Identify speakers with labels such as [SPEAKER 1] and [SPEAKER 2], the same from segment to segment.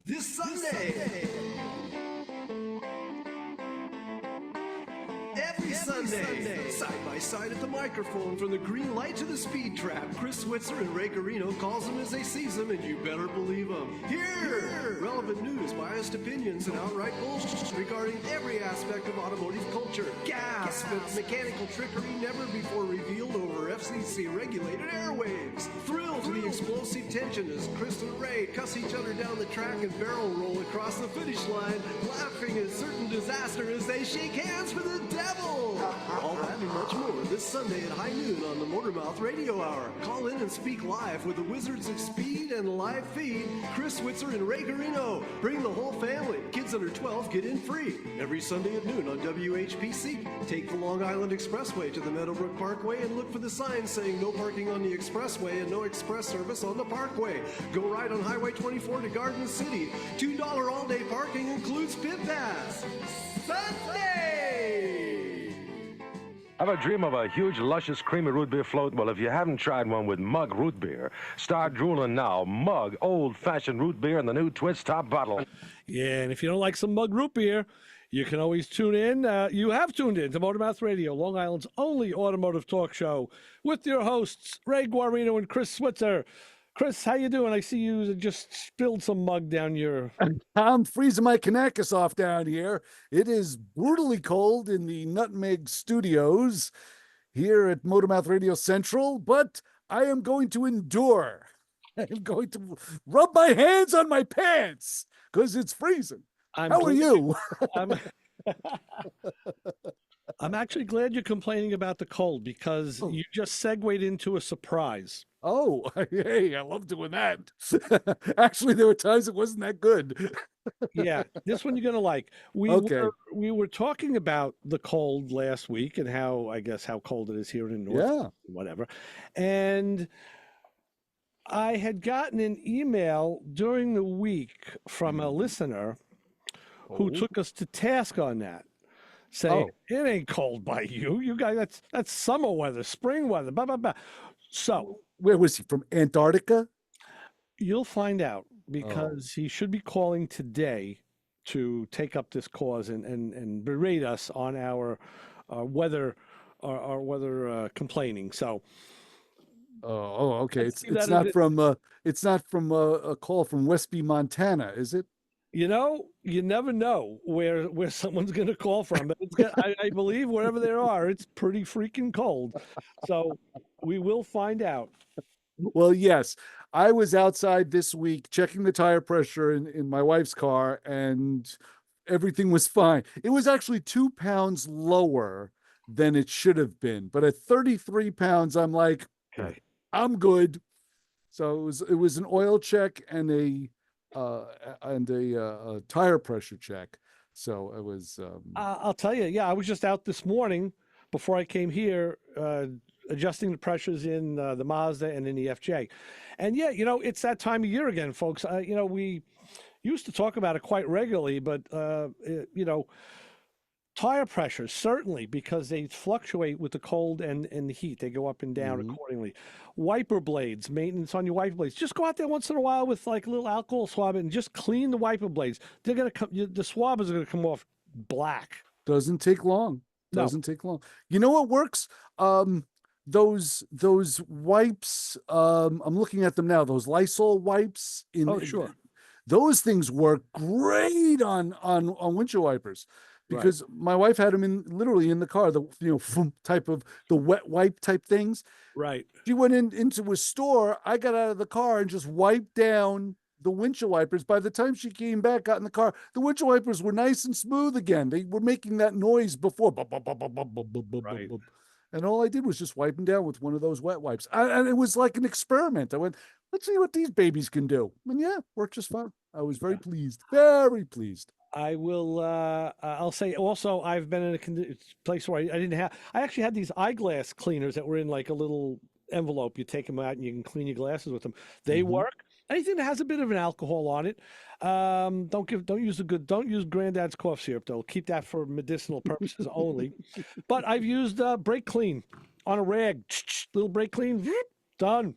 [SPEAKER 1] This Sunday. Every Sunday, side by side at the microphone, from the green light to the speed trap, Chris Switzer and Ray Garino calls them as they sees them, and you better believe them. Here, relevant news, biased opinions, and outright bullshit regarding every aspect of automotive culture. Gasp at mechanical trickery never before revealed over FCC-regulated airwaves. Thrill to the explosive tension as Chris and Ray cuss each other down the track and barrel roll across the finish line, laughing at certain disaster as they shake hands for the devil. All that and much more this Sunday at high noon on the Motormouth Radio Hour. Call in and speak live with the Wizards of Speed and live feed, Chris Switzer and Ray Garino. Bring the whole family. Kids under 12 get in free. Every Sunday at noon on WHPC. Take the Long Island Expressway to the Meadowbrook Parkway and look for the sign saying no parking on the expressway and no express service on the parkway. Go right on Highway 24 to Garden City. $2 all-day parking includes Pit Pass. Sunday!
[SPEAKER 2] Ever dream of a huge, luscious, creamy root beer float? Well, if you haven't tried one with Mug Root Beer, start drooling now. Mug old-fashioned root beer in the new twist top bottle.
[SPEAKER 3] Yeah, and if you don't like some Mug Root Beer, you can always tune in. You have tuned in to Motormouth Radio, Long Island's only automotive talk show, with your hosts, Ray Guarino and Chris Switzer. Chris, how you doing? I see you just spilled some mug down your...
[SPEAKER 4] I'm freezing my Kanakis off down here. It is brutally cold in the Nutmeg Studios here at Motormouth Radio Central, but I am going to endure. I am going to rub my hands on my pants because it's freezing. How are you?
[SPEAKER 3] I'm actually glad you're complaining about the cold because you just segued into a surprise.
[SPEAKER 4] Oh, hey, I love doing that. Actually, there were times it wasn't that good.
[SPEAKER 3] Yeah, this one you're going to like. We were talking about the cold last week and how cold it is here in the north, whatever. And I had gotten an email during the week from a listener who took us to task on that. Saying it ain't cold by you. You guys, that's summer weather, spring weather, blah, blah, blah. So
[SPEAKER 4] where was he from? Antarctica?
[SPEAKER 3] You'll find out because he should be calling today to take up this cause and berate us on our weather, our weather complaining. So.
[SPEAKER 4] Okay. It's not from a call from Westby, Montana, is it?
[SPEAKER 3] You know, you never know where someone's going to call from, but I believe wherever they are, it's pretty freaking cold. So we will find out.
[SPEAKER 4] Well, yes, I was outside this week checking the tire pressure in my wife's car, and everything was fine. It was actually 2 pounds lower than it should have been, but at 33 pounds, I'm like, okay, I'm good. So it was an oil check and a tire pressure check. So it was
[SPEAKER 3] I'll tell you, I was just out this morning before I came here adjusting the pressures in the Mazda and in the FJ. And it's that time of year again, folks. We used to talk about it quite regularly, but tire pressures, certainly, because they fluctuate with the cold and the heat. They go up and down accordingly. Wiper blades, maintenance on your wiper blades. Just go out there once in a while with like a little alcohol swab and just clean the wiper blades. They're going to come, the swab is going to come off black.
[SPEAKER 4] Doesn't take long. Doesn't take long. You know what works? Those wipes, I'm looking at them now, those Lysol wipes.
[SPEAKER 3] Sure.
[SPEAKER 4] Those things work great on windshield wipers. Because my wife had them literally in the car, the type of the wet wipe type things.
[SPEAKER 3] Right.
[SPEAKER 4] She went into a store. I got out of the car and just wiped down the windshield wipers. By the time she came back, got in the car, the windshield wipers were nice and smooth again. They were making that noise before. Right. And all I did was just wipe them down with one of those wet wipes. And it was like an experiment. I went, let's see what these babies can do. And worked just fine. I was very pleased. Very pleased.
[SPEAKER 3] I will, I'll say also, I've been in a place where I actually had these eyeglass cleaners that were in like a little envelope. You take them out and you can clean your glasses with them. They work. Anything that has a bit of an alcohol on it. Don't use Granddad's cough syrup though. Keep that for medicinal purposes only. But I've used brake clean on a rag. Little brake clean, done.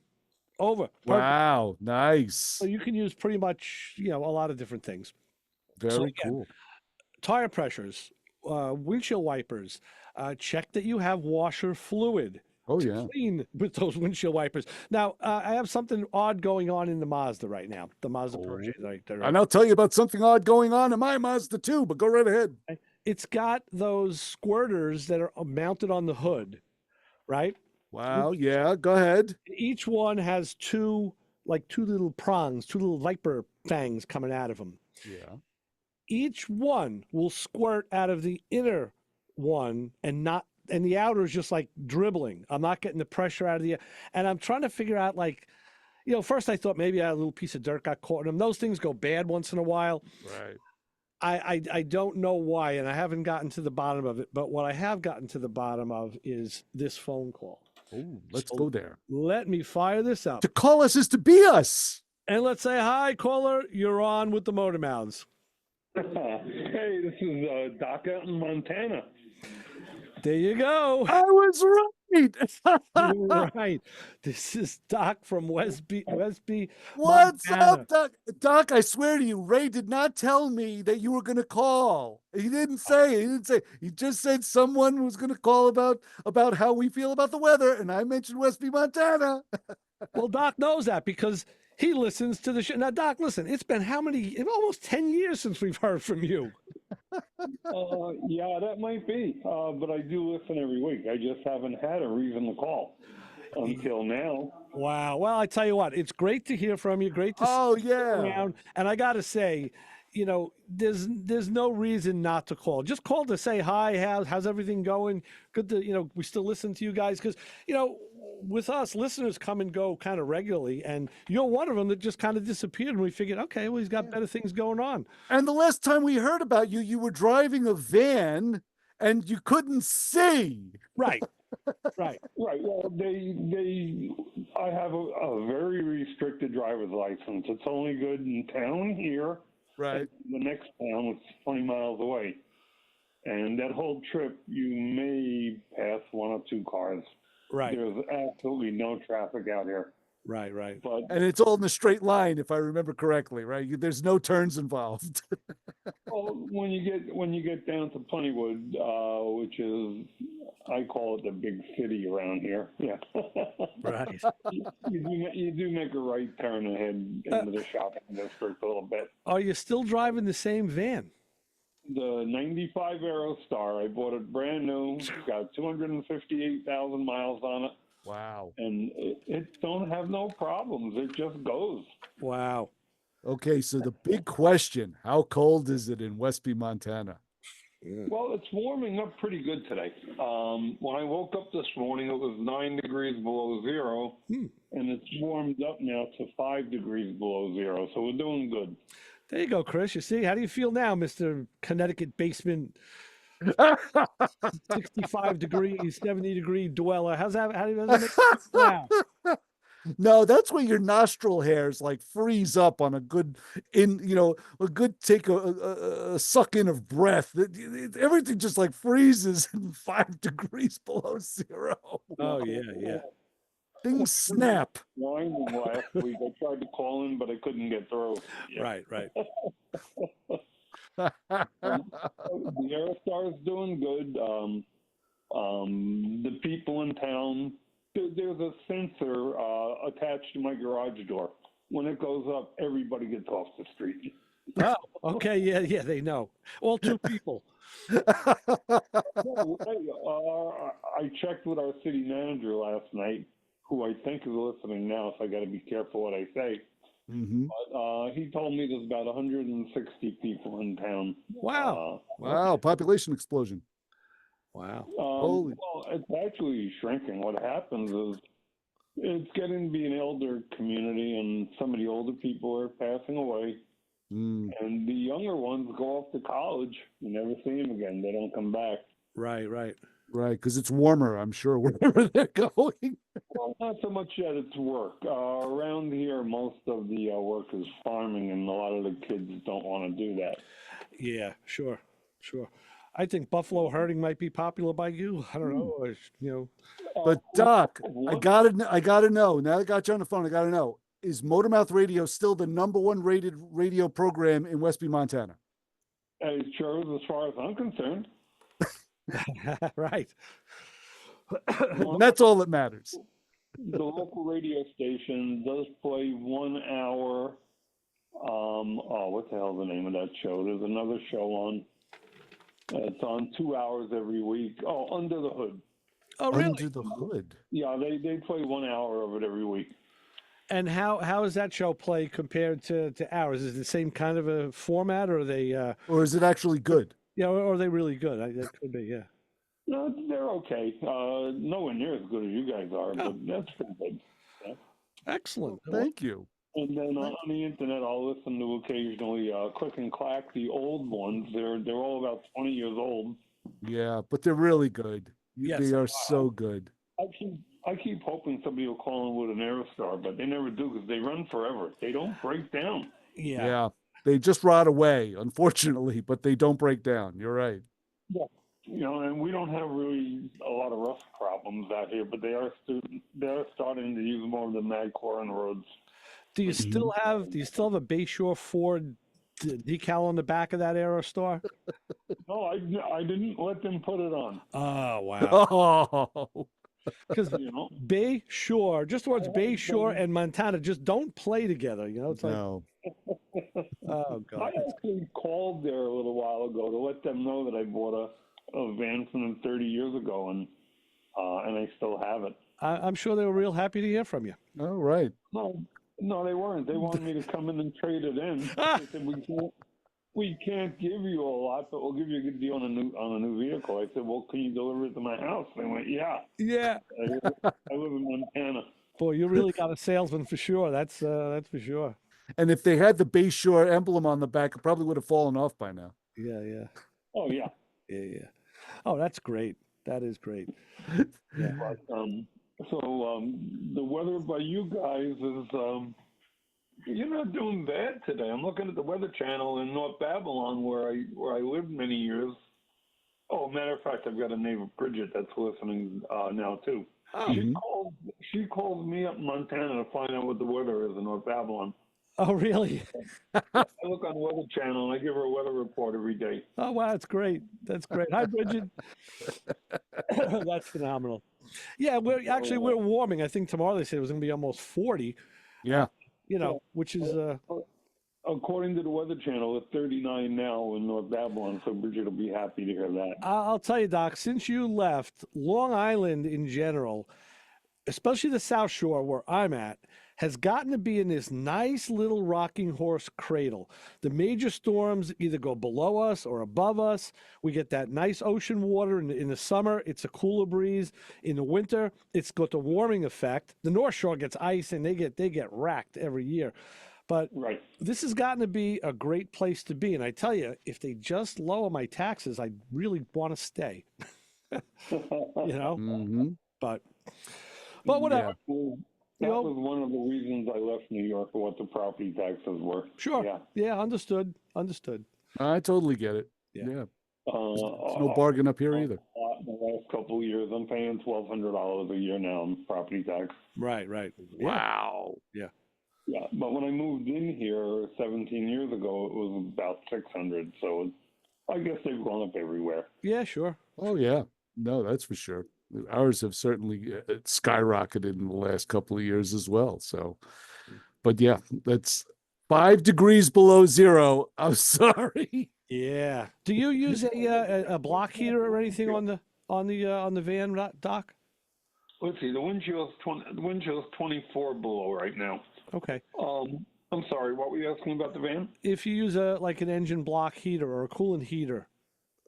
[SPEAKER 3] Over. Perfect.
[SPEAKER 4] Wow, nice.
[SPEAKER 3] So you can use pretty much, a lot of different things.
[SPEAKER 4] Very
[SPEAKER 3] again,
[SPEAKER 4] cool.
[SPEAKER 3] Tire pressures, windshield wipers. Check that you have washer fluid.
[SPEAKER 4] Oh,
[SPEAKER 3] to
[SPEAKER 4] yeah.
[SPEAKER 3] clean with those windshield wipers. Now, I have something odd going on in the Mazda right now. The Mazda Protege.
[SPEAKER 4] And I'll tell you about something odd going on in my Mazda too, but go right ahead.
[SPEAKER 3] It's got those squirters that are mounted on the hood, right?
[SPEAKER 4] Wow. Yeah. Go ahead.
[SPEAKER 3] Each one has two little prongs, two little viper fangs coming out of them.
[SPEAKER 4] Yeah.
[SPEAKER 3] Each one will squirt out of the inner one and the outer is just like dribbling. I'm not getting the pressure out of and I'm trying to figure out first I thought maybe a little piece of dirt got caught in them. Those things go bad once in a while.
[SPEAKER 4] Right.
[SPEAKER 3] I don't know why, and I haven't gotten to the bottom of it. But what I have gotten to the bottom of is this phone call.
[SPEAKER 4] Oh, let's go there.
[SPEAKER 3] Let me fire this up.
[SPEAKER 4] To call us is to be us.
[SPEAKER 3] And let's say, hi, caller. You're on with the Motor Mouths.
[SPEAKER 5] Hey, this is Doc out in Montana.
[SPEAKER 3] There you go.
[SPEAKER 4] I was right.
[SPEAKER 3] You were right. This is Doc from Westby.
[SPEAKER 4] What's
[SPEAKER 3] Montana.
[SPEAKER 4] up, Doc? Doc, I swear to you, Ray did not tell me that you were going to call. He didn't say. He just said someone was going to call about how we feel about the weather, and I mentioned Westby, Montana.
[SPEAKER 3] Well, Doc knows that because he listens to the show. Now, Doc, listen, it's been almost 10 years since we've heard from you.
[SPEAKER 5] Yeah, that might be. But I do listen every week. I just haven't had a reason to call until now.
[SPEAKER 3] Wow. Well, I tell you what, it's great to hear from you. Great to see you around. And I got to say, there's no reason not to call. Just call to say hi. How's everything going? Good to, we still listen to you guys because, with us, listeners come and go kind of regularly, and you're one of them that just kind of disappeared, and we figured, okay, well, he's got better things going on.
[SPEAKER 4] And the last time we heard about you, you were driving a van, and you couldn't see.
[SPEAKER 3] Right. Right.
[SPEAKER 5] Right. Well, I have a very restricted driver's license. It's only good in town here.
[SPEAKER 4] Right.
[SPEAKER 5] The next town is 20 miles away. And that whole trip, you may pass one or two cars.
[SPEAKER 3] Right.
[SPEAKER 5] There's absolutely no traffic out here.
[SPEAKER 3] Right.
[SPEAKER 4] And it's all in a straight line, if I remember correctly, right? There's no turns involved.
[SPEAKER 5] Well, when you get down to Plentywood, which is, I call it the big city around here. Yeah.
[SPEAKER 3] Right.
[SPEAKER 5] You do make a right turn ahead into the shopping district a little bit.
[SPEAKER 3] Are you still driving the same van?
[SPEAKER 5] The 95 Aerostar, I bought it brand new. It's got 258,000 miles on it.
[SPEAKER 4] Wow.
[SPEAKER 5] And it don't have no problems. It just goes.
[SPEAKER 3] Wow.
[SPEAKER 4] Okay, so the big question, how cold is it in Westby, Montana?
[SPEAKER 5] Well, it's warming up pretty good today. When I woke up this morning, it was 9 degrees below zero, and it's warmed up now to 5 degrees below zero. So we're doing good.
[SPEAKER 3] There you go, Chris. You see, how do you feel now, Mr. Connecticut basement, 65 degrees, 70-degree dweller? How does that make you feel now?
[SPEAKER 4] No, that's where your nostril hairs like freeze up on a good take a suck in of breath. Everything just like freezes in 5 degrees below zero.
[SPEAKER 3] Oh yeah.
[SPEAKER 4] Things snap.
[SPEAKER 5] Last week, I tried to call in, but I couldn't get through. Yeah.
[SPEAKER 3] Right.
[SPEAKER 5] The Aerostar is doing good. The people in town, there's a sensor attached to my garage door. When it goes up, everybody gets off the street.
[SPEAKER 3] Oh, okay. Yeah, they know. All two people.
[SPEAKER 5] No, I checked with our city manager last night, who I think is listening now, so I got to be careful what I say.
[SPEAKER 4] Mm-hmm.
[SPEAKER 5] But he told me there's about 160 people in town.
[SPEAKER 3] Wow.
[SPEAKER 4] Wow, population explosion.
[SPEAKER 3] Wow.
[SPEAKER 4] Holy.
[SPEAKER 5] Well, it's actually shrinking. What happens is it's getting to be an elder community, and some of the older people are passing away. And the younger ones go off to college. You never see them again. They don't come back.
[SPEAKER 3] Right.
[SPEAKER 4] Right, because it's warmer, I'm sure, wherever they're going.
[SPEAKER 5] Well, not so much that it's work. Around here, most of the work is farming, and a lot of the kids don't want to do that.
[SPEAKER 3] Yeah, sure. I think buffalo herding might be popular by you. I don't know. Or,
[SPEAKER 4] But Doc, I gotta know. Now that I got you on the phone, I gotta know: is Motormouth Radio still the #1 rated radio program in Westby, Montana?
[SPEAKER 5] It sure is, as far as I'm concerned.
[SPEAKER 3] Right.
[SPEAKER 4] That's all that matters.
[SPEAKER 5] The local radio station does play 1 hour. What the hell's the name of that show? There's another show on. It's on 2 hours every week. Oh, Under the Hood.
[SPEAKER 3] Oh, really?
[SPEAKER 4] Under the Hood.
[SPEAKER 5] Yeah, they play 1 hour of it every week.
[SPEAKER 3] And how is that show play compared to ours? Is it the same kind of a format, or are they?
[SPEAKER 4] Or is it actually good?
[SPEAKER 3] Yeah, or are they really good? That could be, yeah.
[SPEAKER 5] No, they're okay. Nowhere near as good as you guys are, but that's pretty good. Yeah.
[SPEAKER 3] Excellent.
[SPEAKER 4] Thank you.
[SPEAKER 5] And then on the internet, I'll listen to occasionally Click and Clack, the old ones. They're all about 20 years old.
[SPEAKER 4] Yeah, but they're really good.
[SPEAKER 3] Yes.
[SPEAKER 4] They are so good.
[SPEAKER 5] I keep hoping somebody will call in with an Aerostar, but they never do because they run forever. They don't break down.
[SPEAKER 3] Yeah.
[SPEAKER 4] They just rot away, unfortunately, but they don't break down. You're right.
[SPEAKER 5] Yeah. And we don't have really a lot of rust problems out here, but they are starting to use more of the Magcor on the roads.
[SPEAKER 3] Do you still have a Bayshore Ford decal on the back of that Aerostar?
[SPEAKER 5] No, I didn't let them put it on.
[SPEAKER 3] Oh, wow.
[SPEAKER 4] Oh,
[SPEAKER 3] Because Bayshore, just the words Bayshore and Montana just don't play together. It's like,
[SPEAKER 4] no.
[SPEAKER 3] oh, God.
[SPEAKER 5] I actually called there a little while ago to let them know that I bought a van from them 30 years ago, and I still have it.
[SPEAKER 3] I'm sure they were real happy to hear from you.
[SPEAKER 4] All right.
[SPEAKER 5] No, they weren't. They wanted me to come in and trade it in. They said, we can't give you a lot, but we'll give you a good deal on a new vehicle. I said, well, can you deliver it to my house? They went, yeah.
[SPEAKER 3] Yeah.
[SPEAKER 5] I live in Montana.
[SPEAKER 3] Boy, you really got a salesman for sure. That's for sure.
[SPEAKER 4] And if they had the Bayshore emblem on the back, it probably would have fallen off by now.
[SPEAKER 3] Yeah.
[SPEAKER 5] Oh, yeah.
[SPEAKER 3] Yeah. Oh, that's great. That is great.
[SPEAKER 5] Yeah. But, the weather by you guys is, you're not doing bad today. I'm looking at the Weather Channel in North Babylon where I lived many years. Oh, matter of fact, I've got a neighbor, Bridget, that's listening now too.
[SPEAKER 3] Oh.
[SPEAKER 5] She called me up in Montana to find out what the weather is in North Babylon.
[SPEAKER 3] Oh, really?
[SPEAKER 5] I look on the Weather Channel and I give her a weather report every day.
[SPEAKER 3] Oh, wow, that's great. That's great. Hi, Bridget. That's phenomenal. Yeah, we're warming. I think tomorrow they said it was going to be almost 40.
[SPEAKER 4] Yeah.
[SPEAKER 3] Which is
[SPEAKER 5] according to the Weather Channel, it's 39 now in North Babylon. So Bridget will be happy to hear that.
[SPEAKER 3] I'll tell you, Doc. Since you left, Long Island in general, especially the South Shore where I'm at, has gotten to be in this nice little rocking horse cradle. The major storms either go below us or above us. We get that nice ocean water in the summer. It's a cooler breeze. In the winter, it's got the warming effect. The North Shore gets ice and they get racked every year. But This has gotten to be a great place to be. And I tell you, if they just lower my taxes, I really want to stay.
[SPEAKER 4] Mm-hmm.
[SPEAKER 3] But whatever.
[SPEAKER 5] Yeah. That was one of the reasons I left New York, for what the property taxes were.
[SPEAKER 3] Sure. Yeah, understood.
[SPEAKER 4] I totally get it. Yeah. There's no bargain up here either.
[SPEAKER 5] In the last couple of years, I'm paying $1,200 a year now in property tax.
[SPEAKER 3] Right.
[SPEAKER 4] Wow.
[SPEAKER 3] Yeah.
[SPEAKER 5] Yeah, but when I moved in here 17 years ago, it was about $600. So I guess they've gone up everywhere.
[SPEAKER 3] Yeah, sure.
[SPEAKER 4] Oh, yeah. No, that's for sure. Ours have certainly skyrocketed in the last couple of years as well. So, but yeah, that's 5 degrees below zero. I'm sorry.
[SPEAKER 3] Yeah. Do you use a block heater or anything on the van, Doc?
[SPEAKER 5] Let's see. The windshield's 24 below right now.
[SPEAKER 3] Okay.
[SPEAKER 5] I'm sorry. What were you asking about the van?
[SPEAKER 3] If you use an engine block heater or a coolant heater.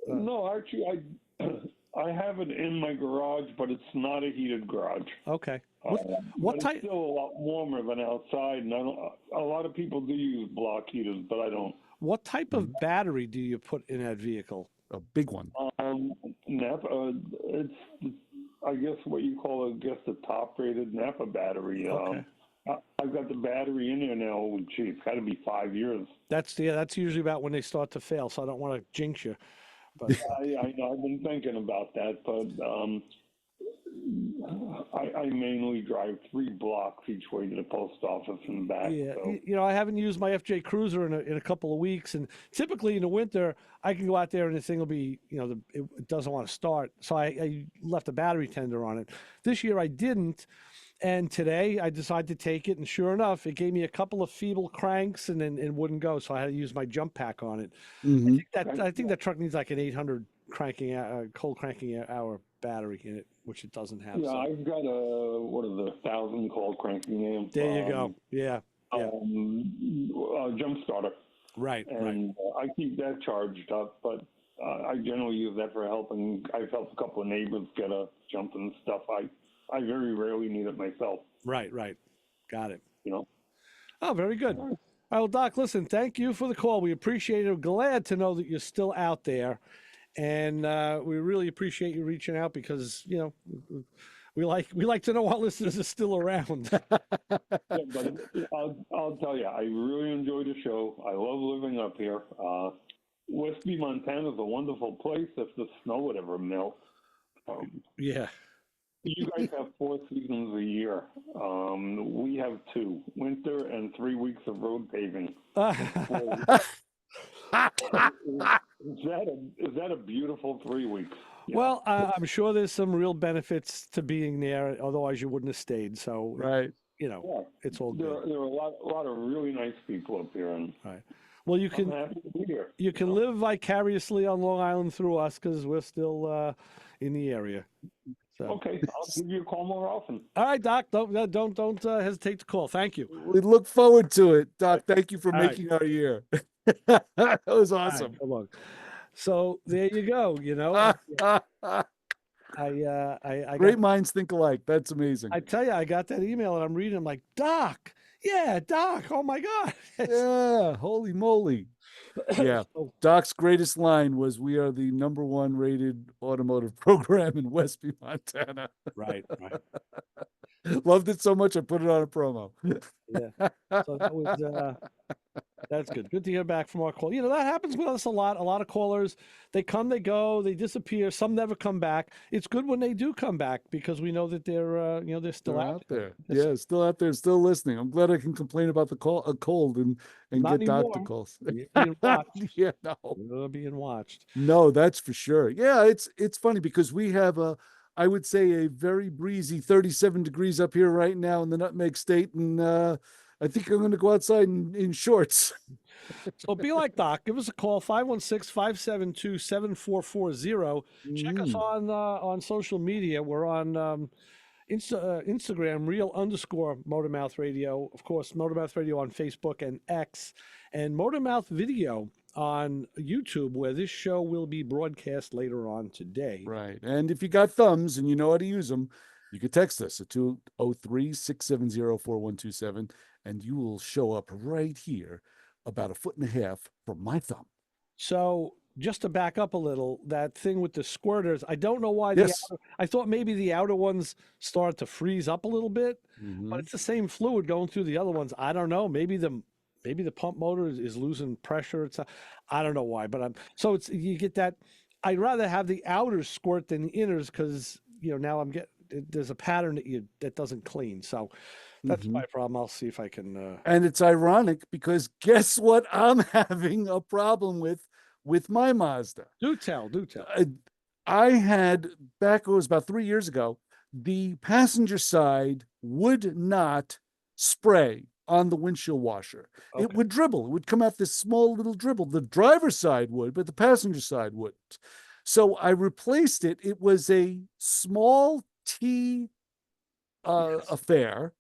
[SPEAKER 5] No, actually, I have it in my garage, but it's not a heated garage.
[SPEAKER 3] Okay. What type?
[SPEAKER 5] It's still a lot warmer than outside, and a lot of people do use block heaters, but I don't.
[SPEAKER 3] What type of battery do you put in that vehicle?
[SPEAKER 4] A big one.
[SPEAKER 5] Napa. It's I guess what you call the top-rated Napa battery.
[SPEAKER 3] Okay.
[SPEAKER 5] I've got the battery in there now. Gee, it's got to be 5 years.
[SPEAKER 3] That's usually about when they start to fail. So I don't want to jinx you. But
[SPEAKER 5] I know I've been thinking about that, but I mainly drive 3 blocks each way to the post office and back.
[SPEAKER 3] yeah,
[SPEAKER 5] So.
[SPEAKER 3] I haven't used my FJ Cruiser in a couple of weeks, and typically in the winter I can go out there and the thing will be, it doesn't want to start, so I left a battery tender on it. This year I didn't, and today I decided to take it, and sure enough, it gave me a couple of feeble cranks and then it wouldn't go, so I had to use my jump pack on it. I think that truck needs like an 800 cold cranking hour battery in it, which it doesn't have.
[SPEAKER 5] Yeah,
[SPEAKER 3] So.
[SPEAKER 5] I've got a 1,000 cold cranking amp.
[SPEAKER 3] There you go. Yeah.
[SPEAKER 5] Jump starter.
[SPEAKER 3] Right.
[SPEAKER 5] And I keep that charged up, but I generally use that for helping. I've helped a couple of neighbors get a jump and stuff. I very rarely need it myself.
[SPEAKER 3] Right. Got it.
[SPEAKER 5] Oh,
[SPEAKER 3] very good. All right, well, Doc, listen, thank you for the call. We appreciate it. Glad to know that you're still out there. And we really appreciate you reaching out because, we like to know our listeners are still around.
[SPEAKER 5] Yeah, but I'll tell you, I really enjoy the show. I love living up here. Westby, Montana is a wonderful place if the snow would ever melt.
[SPEAKER 3] Yeah.
[SPEAKER 5] You guys have 4 seasons a year. We have 2, winter and 3 weeks of road paving. Is that a beautiful 3 weeks?
[SPEAKER 3] Well, I'm sure there's some real benefits to being there. Otherwise, you wouldn't have stayed. So,
[SPEAKER 4] right.
[SPEAKER 3] It's all good.
[SPEAKER 5] There are a lot of really nice people up here, and
[SPEAKER 3] right. Well, you can
[SPEAKER 5] I'm happy to be here.
[SPEAKER 3] You can live vicariously on Long Island through us because we're still in the area. So.
[SPEAKER 5] Okay, I'll give you a call more often.
[SPEAKER 3] All right, Doc. Don't hesitate to call. Thank you.
[SPEAKER 4] We look forward to it, Doc. Thank you for making our year. That was awesome.
[SPEAKER 3] Right, come on. So there you go.
[SPEAKER 4] Great minds think alike. That's amazing.
[SPEAKER 3] I tell you, I got that email and I'm reading. I'm like, Doc. Yeah, Doc. Oh my God.
[SPEAKER 4] Yeah. Holy moly. Yeah. Doc's greatest line was, "We are the #1 rated automotive program in Westby, Montana."
[SPEAKER 3] Right.
[SPEAKER 4] Loved it so much I put it on a promo.
[SPEAKER 3] Yeah. So that was that's good. Good to hear back from our call. That happens with us a lot. A lot of callers, they come, they go, they disappear. Some never come back. It's good when they do come back because we know that they're still out there.
[SPEAKER 4] Yeah, still out there, still listening. I'm glad I can complain about the cold and get doctor calls.
[SPEAKER 3] You're being watched.
[SPEAKER 4] Yeah, no.
[SPEAKER 3] You're being watched.
[SPEAKER 4] No, that's for sure. Yeah, it's funny because we have I would say a very breezy 37 degrees up here right now in the Nutmeg State, and I think I'm going to go outside in shorts.
[SPEAKER 3] So be like Doc. Give us a call, 516-572-7440. Check us on social media. We're on Instagram, real_Motormouth Radio. Of course, Motormouth Radio on Facebook and X, and Motormouth Video on YouTube, where this show will be broadcast later on today.
[SPEAKER 4] Right. And if you got thumbs and you know how to use them, you can text us at 203-670-4127, and you will show up right here about 1.5 feet from my thumb.
[SPEAKER 3] So just to back up a little, that thing with the squirters, I don't know why. I thought maybe the outer ones start to freeze up a little bit, but it's the same fluid going through the other ones. I don't know. Maybe the pump motor is losing pressure. I don't know why, but you get that. I'd rather have the outers squirt than the inners because now there's a pattern that doesn't clean. So that's my problem. I'll see if I can.
[SPEAKER 4] And it's ironic because guess what? I'm having a problem with my Mazda.
[SPEAKER 3] Do tell.
[SPEAKER 4] I had it was about 3 years ago. The passenger side would not spray on the windshield washer. Okay. It would dribble. It would come out this small little dribble. The driver's side would, but the passenger side wouldn't. So I replaced it. It was a small T affair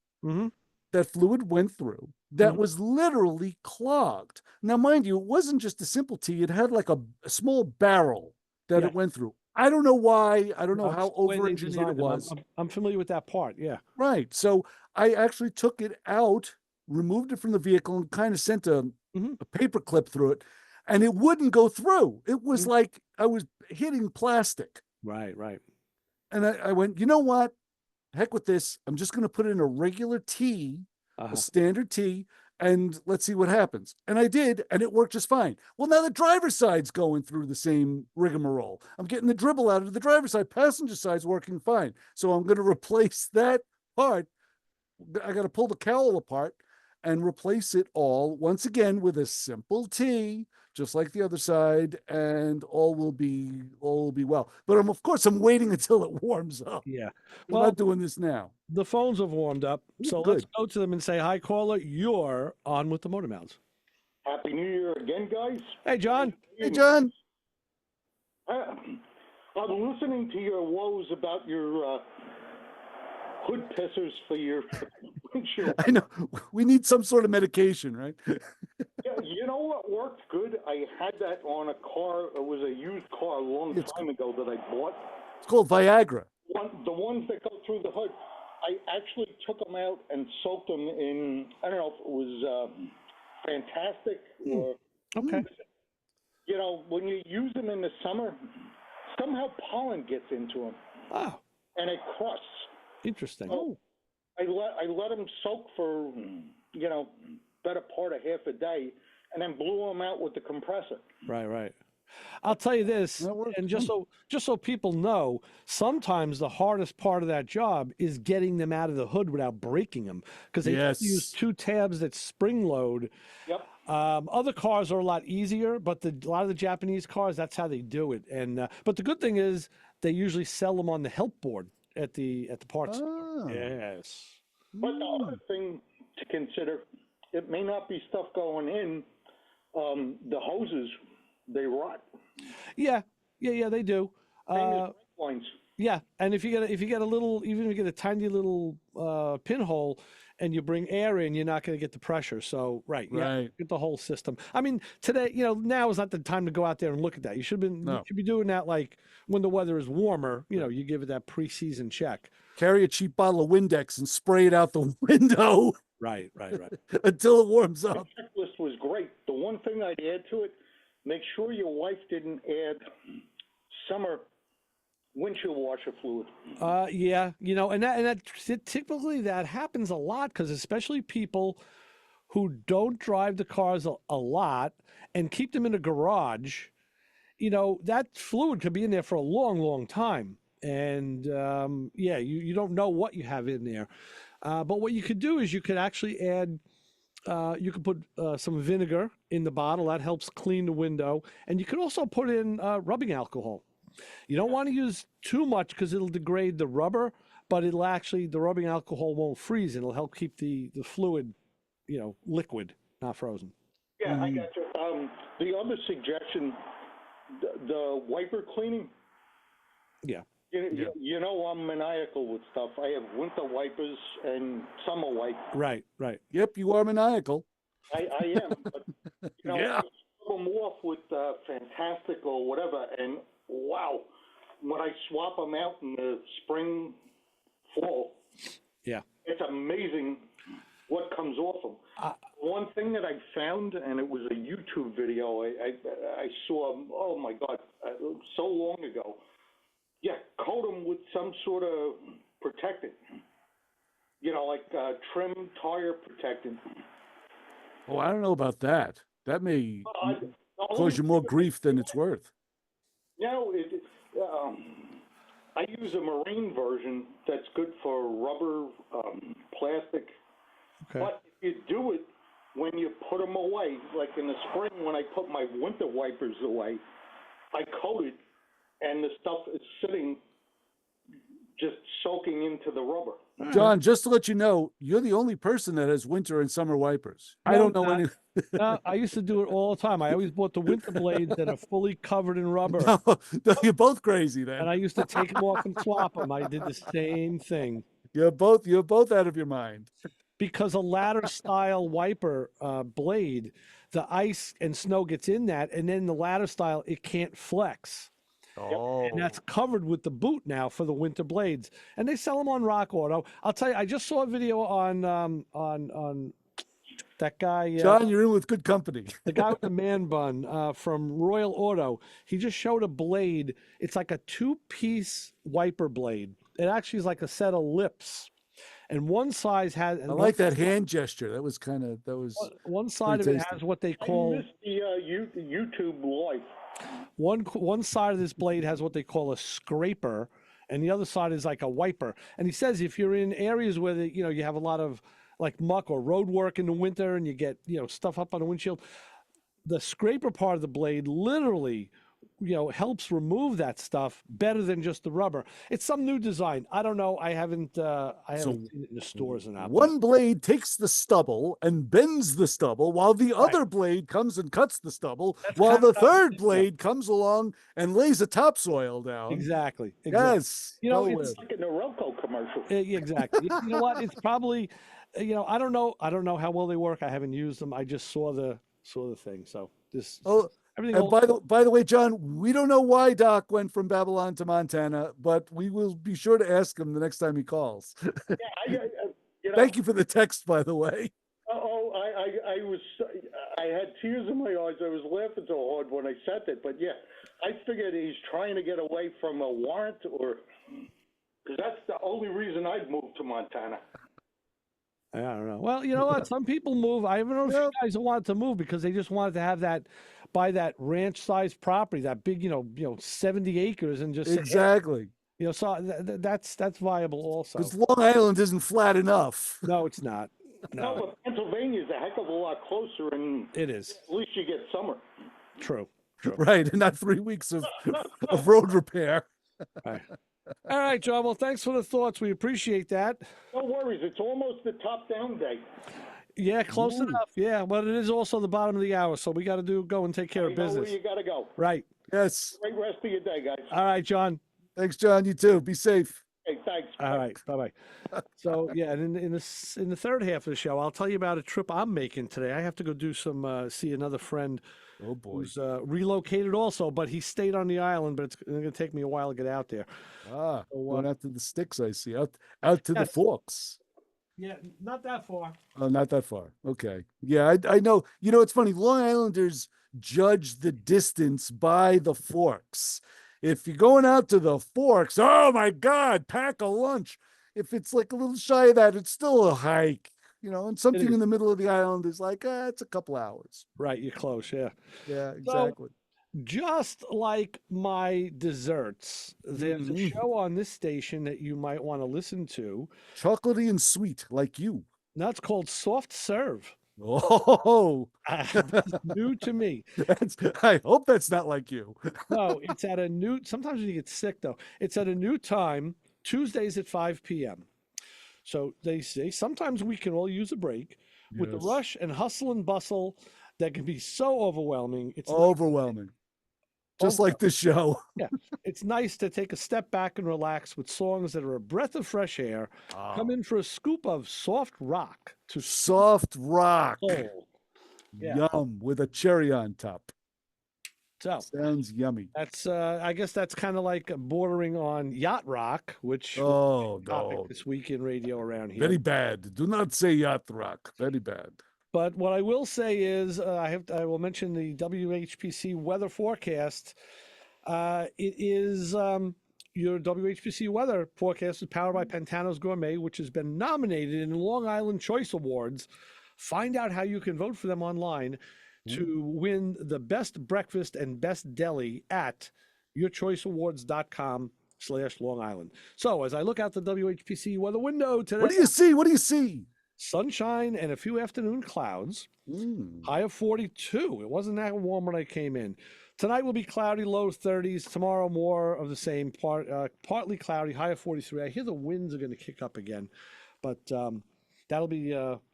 [SPEAKER 4] that fluid went through that was literally clogged. Now, mind you, it wasn't just a simple T. It had like a small barrel that it went through. I don't know why. I don't know how over-engineered it was.
[SPEAKER 3] I'm familiar with that part, yeah.
[SPEAKER 4] Right. So I actually took it out, removed it from the vehicle, and kind of sent a paper clip through it, and it wouldn't go through. It was like I was hitting plastic.
[SPEAKER 3] Right.
[SPEAKER 4] And I went, you know what? Heck with this. I'm just going to put in a regular T, a standard T, and let's see what happens. And I did, and it worked just fine. Well, now the driver's side's going through the same rigmarole. I'm getting the dribble out of the driver's side. Passenger side's working fine. So I'm going to replace that part. I got to pull the cowl apart and replace it all once again with a simple T, just like the other side, and all will be well. But of course I'm waiting until it warms up.
[SPEAKER 3] Yeah.
[SPEAKER 4] I'm not doing this now.
[SPEAKER 3] The phones have warmed up, so let's go to them and say, "Hi, caller. You're on with the Motor Mouths."
[SPEAKER 5] Happy New Year again, guys.
[SPEAKER 3] Hey, John.
[SPEAKER 4] Hey, John.
[SPEAKER 5] I'm listening to your woes about your hood pissers for your windshield.
[SPEAKER 4] I know. We need some sort of medication, right?
[SPEAKER 5] Yeah, you know what worked good? I had that on a car. It was a used car a long time ago that I bought.
[SPEAKER 4] It's called Viagra.
[SPEAKER 5] The ones that go through the hood. I actually took them out and soaked them in, I don't know if it was Fantastic or...
[SPEAKER 3] Okay.
[SPEAKER 5] You know, when you use them in the summer, somehow pollen gets into them.
[SPEAKER 3] Oh.
[SPEAKER 5] And it crusts.
[SPEAKER 3] Interesting.
[SPEAKER 5] So I let them soak for, you know, better part of half a day, and then blew them out with the compressor.
[SPEAKER 3] Right. I'll tell you this, and just so people know, sometimes the hardest part of that job is getting them out of the hood without breaking them, because they use 2 tabs that spring load.
[SPEAKER 5] Yep.
[SPEAKER 3] Other cars are a lot easier, but a lot of the Japanese cars, that's how they do it. And but the good thing is they usually sell them on the help board at the parts store. Yes.
[SPEAKER 5] But the other thing to consider, it may not be stuff going in. The hoses, they rot.
[SPEAKER 3] Yeah, they do.
[SPEAKER 5] Lines.
[SPEAKER 3] Yeah, and if you get a little, even if you get a tiny little pinhole, and you bring air in, you're not going to get the pressure. So get the whole system. I mean, today, now is not the time to go out there and look at that. You should be doing that like when the weather is warmer. You give it that preseason check.
[SPEAKER 4] Carry a cheap bottle of Windex and spray it out the window.
[SPEAKER 3] Right.
[SPEAKER 5] Until it warms up. The checklist was great. The one thing I'd add to it, make sure your wife didn't add summer windshield washer fluid.
[SPEAKER 3] And that typically that happens a lot, because especially people who don't drive the cars a lot and keep them in a garage, that fluid could be in there for a long, long time. And you don't know what you have in there. But what you could do is you could actually add, you could put some vinegar in the bottle. That helps clean the window. And you could also put in rubbing alcohol. You don't want to use too much because it'll degrade the rubber, but the rubbing alcohol won't freeze. It'll help keep the fluid, liquid, not frozen.
[SPEAKER 5] Yeah, I got you. The other suggestion, the wiper cleaning.
[SPEAKER 3] Yeah.
[SPEAKER 5] I'm maniacal with stuff. I have winter wipers and summer wipes.
[SPEAKER 3] Right.
[SPEAKER 4] Yep, you are maniacal.
[SPEAKER 5] I am. But, I rub them off with Fantastic or whatever, and wow, when I swap them out in the spring, fall, it's amazing what comes off them. One thing that I found, and it was a YouTube video I saw, oh my God, so long ago. Yeah, coat them with some sort of protectant, like trim tire protectant.
[SPEAKER 4] Oh, I don't know about that. That may cause you more grief than it's worth.
[SPEAKER 5] I use a marine version that's good for rubber, plastic.
[SPEAKER 3] Okay.
[SPEAKER 5] But if you do it when you put them away, like in the spring when I put my winter wipers away, I coat it, and the stuff is sitting, just soaking into the rubber.
[SPEAKER 4] John, just to let you know, you're the only person that has winter and summer wipers. I don't know any.
[SPEAKER 3] No, I used to do it all the time. I always bought the winter blades that are fully covered in rubber.
[SPEAKER 4] No, you're both crazy then.
[SPEAKER 3] And I used to take them off and swap them. I did the same thing.
[SPEAKER 4] You're both out of your mind.
[SPEAKER 3] Because a ladder style wiper blade, the ice and snow gets in that, and then the ladder style, it can't flex.
[SPEAKER 4] Oh.
[SPEAKER 3] And that's covered with the boot now for the winter blades, and they sell them on Rock Auto. I'll tell you, I just saw a video on that guy.
[SPEAKER 4] John, you're in with good company.
[SPEAKER 3] The guy with the man bun from Royal Auto. He just showed a blade. It's like a 2-piece wiper blade. It actually is like a set of lips, and one side has.
[SPEAKER 4] I like that hand gesture. That was
[SPEAKER 3] one side of it has what they call.
[SPEAKER 5] I missed the YouTube live.
[SPEAKER 3] One side of this blade has what they call a scraper, and the other side is like a wiper. And he says if you're in areas where you have a lot of like muck or road work in the winter, and you get stuff up on the windshield, the scraper part of the blade literally helps remove that stuff better than just the rubber. It's some new design. I don't know. I haven't seen it in the stores and out.
[SPEAKER 4] One blade takes the stubble and bends the stubble, while the other blade comes and cuts the stubble, while the third blade comes along and lays a topsoil down.
[SPEAKER 3] Exactly.
[SPEAKER 4] Yes.
[SPEAKER 5] It's like a Norelco commercial.
[SPEAKER 3] Exactly. You know what? It's probably, I don't know how well they work. I haven't used them. I just saw the thing. So this.
[SPEAKER 4] And by the way, John, we don't know why Doc went from Babylon to Montana, but we will be sure to ask him the next time he calls. Thank you for the text, by the way.
[SPEAKER 5] I had tears in my eyes. I was laughing so hard when I said it, but yeah, I figured he's trying to get away from a warrant, or because that's the only reason I'd move to Montana.
[SPEAKER 3] I don't know. Well, you know what? Some people move. I haven't known a few guys who wanted to move because they just wanted to have buy that ranch-sized property, that big, 70 acres, and just
[SPEAKER 4] exactly.
[SPEAKER 3] So that's viable also.
[SPEAKER 4] Because Long Island isn't flat enough.
[SPEAKER 3] No, it's not.
[SPEAKER 5] No, but Pennsylvania is a heck of a lot closer, and
[SPEAKER 3] it is.
[SPEAKER 5] At least you get summer.
[SPEAKER 3] True.
[SPEAKER 4] Right, and not 3 weeks of road repair.
[SPEAKER 3] All right, John. Well, thanks for the thoughts. We appreciate that.
[SPEAKER 5] No worries. It's almost the top-down day.
[SPEAKER 3] Yeah, close enough. Yeah, but it is also the bottom of the hour, so we got to go and take care of business.
[SPEAKER 5] You got to go.
[SPEAKER 3] Right.
[SPEAKER 4] Yes.
[SPEAKER 5] Great rest of your day, guys.
[SPEAKER 3] All right, John.
[SPEAKER 4] Thanks, John. You too. Be safe.
[SPEAKER 5] Hey, thanks.
[SPEAKER 3] All right. Bye-bye. So, yeah, and in the third half of the show, I'll tell you about a trip I'm making today. I have to go do see another friend.
[SPEAKER 4] Oh, boy.
[SPEAKER 3] Who's relocated also, but he stayed on the island, but it's going to take me a while to get out there.
[SPEAKER 4] Going out to the sticks, I see. Out to the forks.
[SPEAKER 3] Yeah, not that far.
[SPEAKER 4] Oh, not that far. Okay. Yeah, I know. It's funny. Long Islanders judge the distance by the forks. If you're going out to the forks, oh my God, pack a lunch. If it's like a little shy of that, it's still a hike. And something in the middle of the island is like, it's a couple hours.
[SPEAKER 3] Right, you're close, yeah.
[SPEAKER 4] Yeah, exactly.
[SPEAKER 3] So, just like my desserts, there's a show on this station that you might want to listen to.
[SPEAKER 4] Chocolatey and sweet, like you.
[SPEAKER 3] That's called Soft Serve.
[SPEAKER 4] Oh,
[SPEAKER 3] that's new to me.
[SPEAKER 4] I hope that's not like you.
[SPEAKER 3] No, it's at sometimes when you get sick, though, it's at a new time, Tuesdays at 5 p.m. So they say sometimes we can all use a break with the rush and hustle and bustle that can be so overwhelming. It's
[SPEAKER 4] overwhelming. Just like this show.
[SPEAKER 3] Yeah. It's nice to take a step back and relax with songs that are a breath of fresh air. Come in for a scoop of soft rock.
[SPEAKER 4] Soft rock.
[SPEAKER 3] Yeah.
[SPEAKER 4] Yum, with a cherry on top.
[SPEAKER 3] So
[SPEAKER 4] sounds yummy.
[SPEAKER 3] That's I guess that's kind of like bordering on yacht rock, which
[SPEAKER 4] no,
[SPEAKER 3] this week in radio around here.
[SPEAKER 4] Very bad. Do not say yacht rock. Very bad.
[SPEAKER 3] But what I will say is, I will mention the WHPC weather forecast. It is your WHPC weather forecast is powered by Pantano's Gourmet, which has been nominated in Long Island Choice Awards. Find out how you can vote for them online to win the best breakfast and best deli at yourchoiceawards.com/Long Island. So as I look out the WHPC weather window today,
[SPEAKER 4] what do you see? What do you see?
[SPEAKER 3] Sunshine and a few afternoon clouds. High of 42. It wasn't that warm when I came in. Tonight will be cloudy, low 30s. Tomorrow, more of the same, partly cloudy, high of 43. I hear the winds are going to kick up again, but that'll be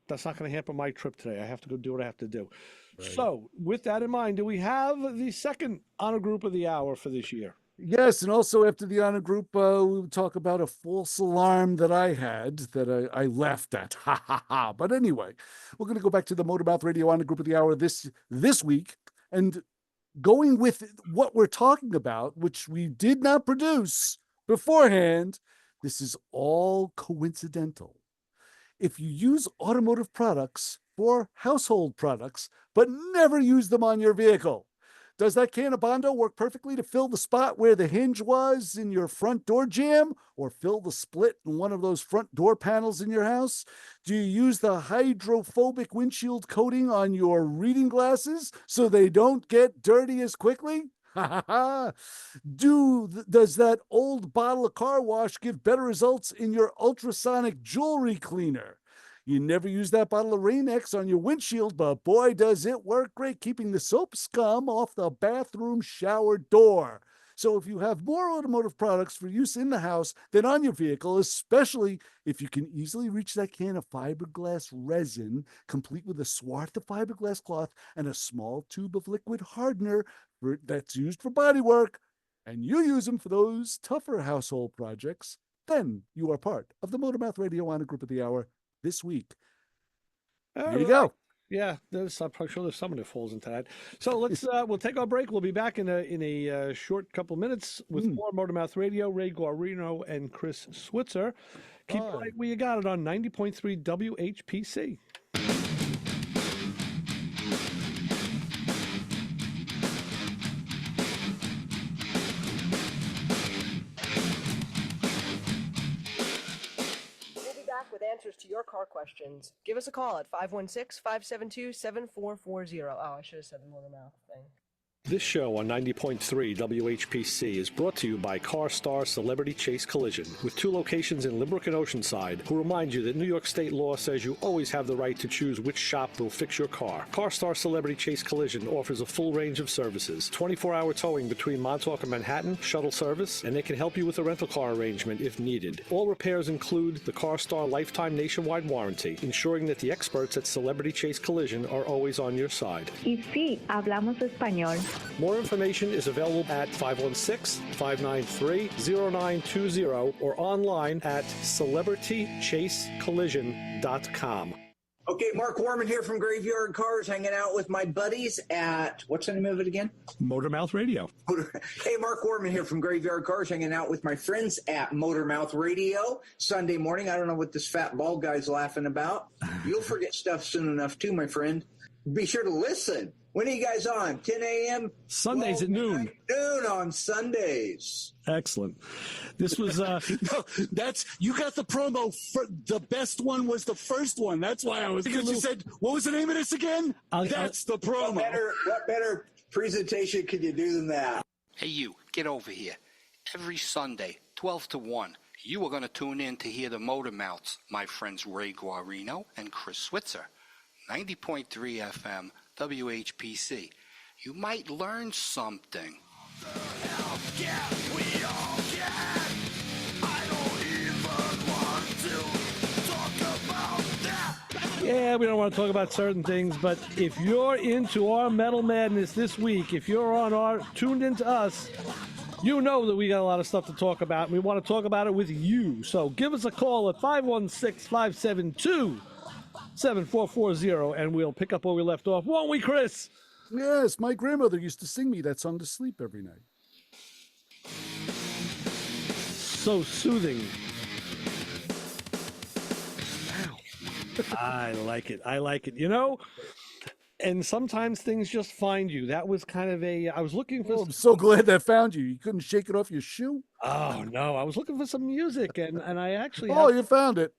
[SPEAKER 3] that's not going to hamper my trip today. I have to go do what I have to do. Right. So, with that in mind, do we have the second honor group of the hour for this year?
[SPEAKER 4] Yes, and also after the honor group, we'll talk about a false alarm that I had that I laughed at. Ha ha ha! But anyway, we're going to go back to the Motormouth Radio honor group of the hour this week, and going with what we're talking about, which we did not produce beforehand. This is all coincidental. If you use automotive products for household products, but never use them on your vehicle, Does that can of Bondo work perfectly to fill the spot where the hinge was in your front door jamb, or fill the split in one of those front door panels in your house? Do you use the hydrophobic windshield coating on your reading glasses so they don't get dirty as quickly? Does that old bottle of car wash give better results in your ultrasonic jewelry cleaner? You never use that bottle of Rain-X on your windshield, but boy, does it work great keeping the soap scum off the bathroom shower door. So if you have more automotive products for use in the house than on your vehicle, especially if you can easily reach that can of fiberglass resin, complete with a swathe of fiberglass cloth and a small tube of liquid hardener that's used for bodywork, and you use them for those tougher household projects, then you are part of the Motormouth Radio Honor Group of the Hour this week. There you go.
[SPEAKER 3] Yeah, I'm probably sure there's someone that falls into that. So let's we'll take our break. We'll be back in a short couple minutes with more Motormouth Radio. Ray Guarino and Chris Switzer. Keep it right where you got it on 90.3 WHPC.
[SPEAKER 6] With answers to your car questions. Give us a call at 516-572-7440. Oh, I should have said the Motormouth thing.
[SPEAKER 3] This show on 90.3 WHPC is brought to you by CarStar Celebrity Chase Collision, with 2 locations in Limerick and Oceanside, who remind you that New York state law says you always have the right to choose which shop will fix your car. CarStar Celebrity Chase Collision offers a full range of services, 24-hour towing between Montauk and Manhattan, shuttle service, and they can help you with a rental car arrangement if needed. All repairs include the CarStar lifetime nationwide warranty, ensuring that the experts at Celebrity Chase Collision are always on your side.
[SPEAKER 7] Y sí, hablamos español.
[SPEAKER 3] More information is available at 516-593-0920 or online at celebritychasecollision.com.
[SPEAKER 8] Okay, Mark Warman here from Graveyard Cars, hanging out with my buddies at, what's the name of it again?
[SPEAKER 3] Motormouth Radio.
[SPEAKER 8] Hey, Mark Warman here from Graveyard Cars, hanging out with my friends at Motormouth Radio. Sunday morning, I don't know what this fat bald guy's laughing about. You'll forget stuff soon enough too, my friend. Be sure to listen. When are you guys on? 10 a.m.?
[SPEAKER 3] Sundays at noon.
[SPEAKER 8] Noon on Sundays.
[SPEAKER 3] Excellent. This was
[SPEAKER 9] no, that's you got the promo for the best one was the first one. That's why I was because you said what was the name of this again? That's the promo.
[SPEAKER 8] What better presentation could you do than that?
[SPEAKER 10] Hey you, get over here. Every Sunday, 12 to 1, you are going to tune in to hear the Motor Mouths, my friends Ray Guarino and Chris Switzer. 90.3 FM, WHPC. You might learn something.
[SPEAKER 3] Yeah, we don't want to talk about certain things, but if you're into our metal madness this week, if you're tuned into us, you know that we got a lot of stuff to talk about, and we want to talk about it with you. So give us a call at 516-572-7440, and we'll pick up where we left off. Won't we, Chris?
[SPEAKER 4] Yes, my grandmother used to sing me that song to sleep every night.
[SPEAKER 3] So soothing. Wow. I like it. You know, and sometimes things just find you. That was kind of I was looking for...
[SPEAKER 4] I'm so glad that found you. You couldn't shake it off your shoe?
[SPEAKER 3] Oh, no. I was looking for some music, and I actually...
[SPEAKER 4] you found it.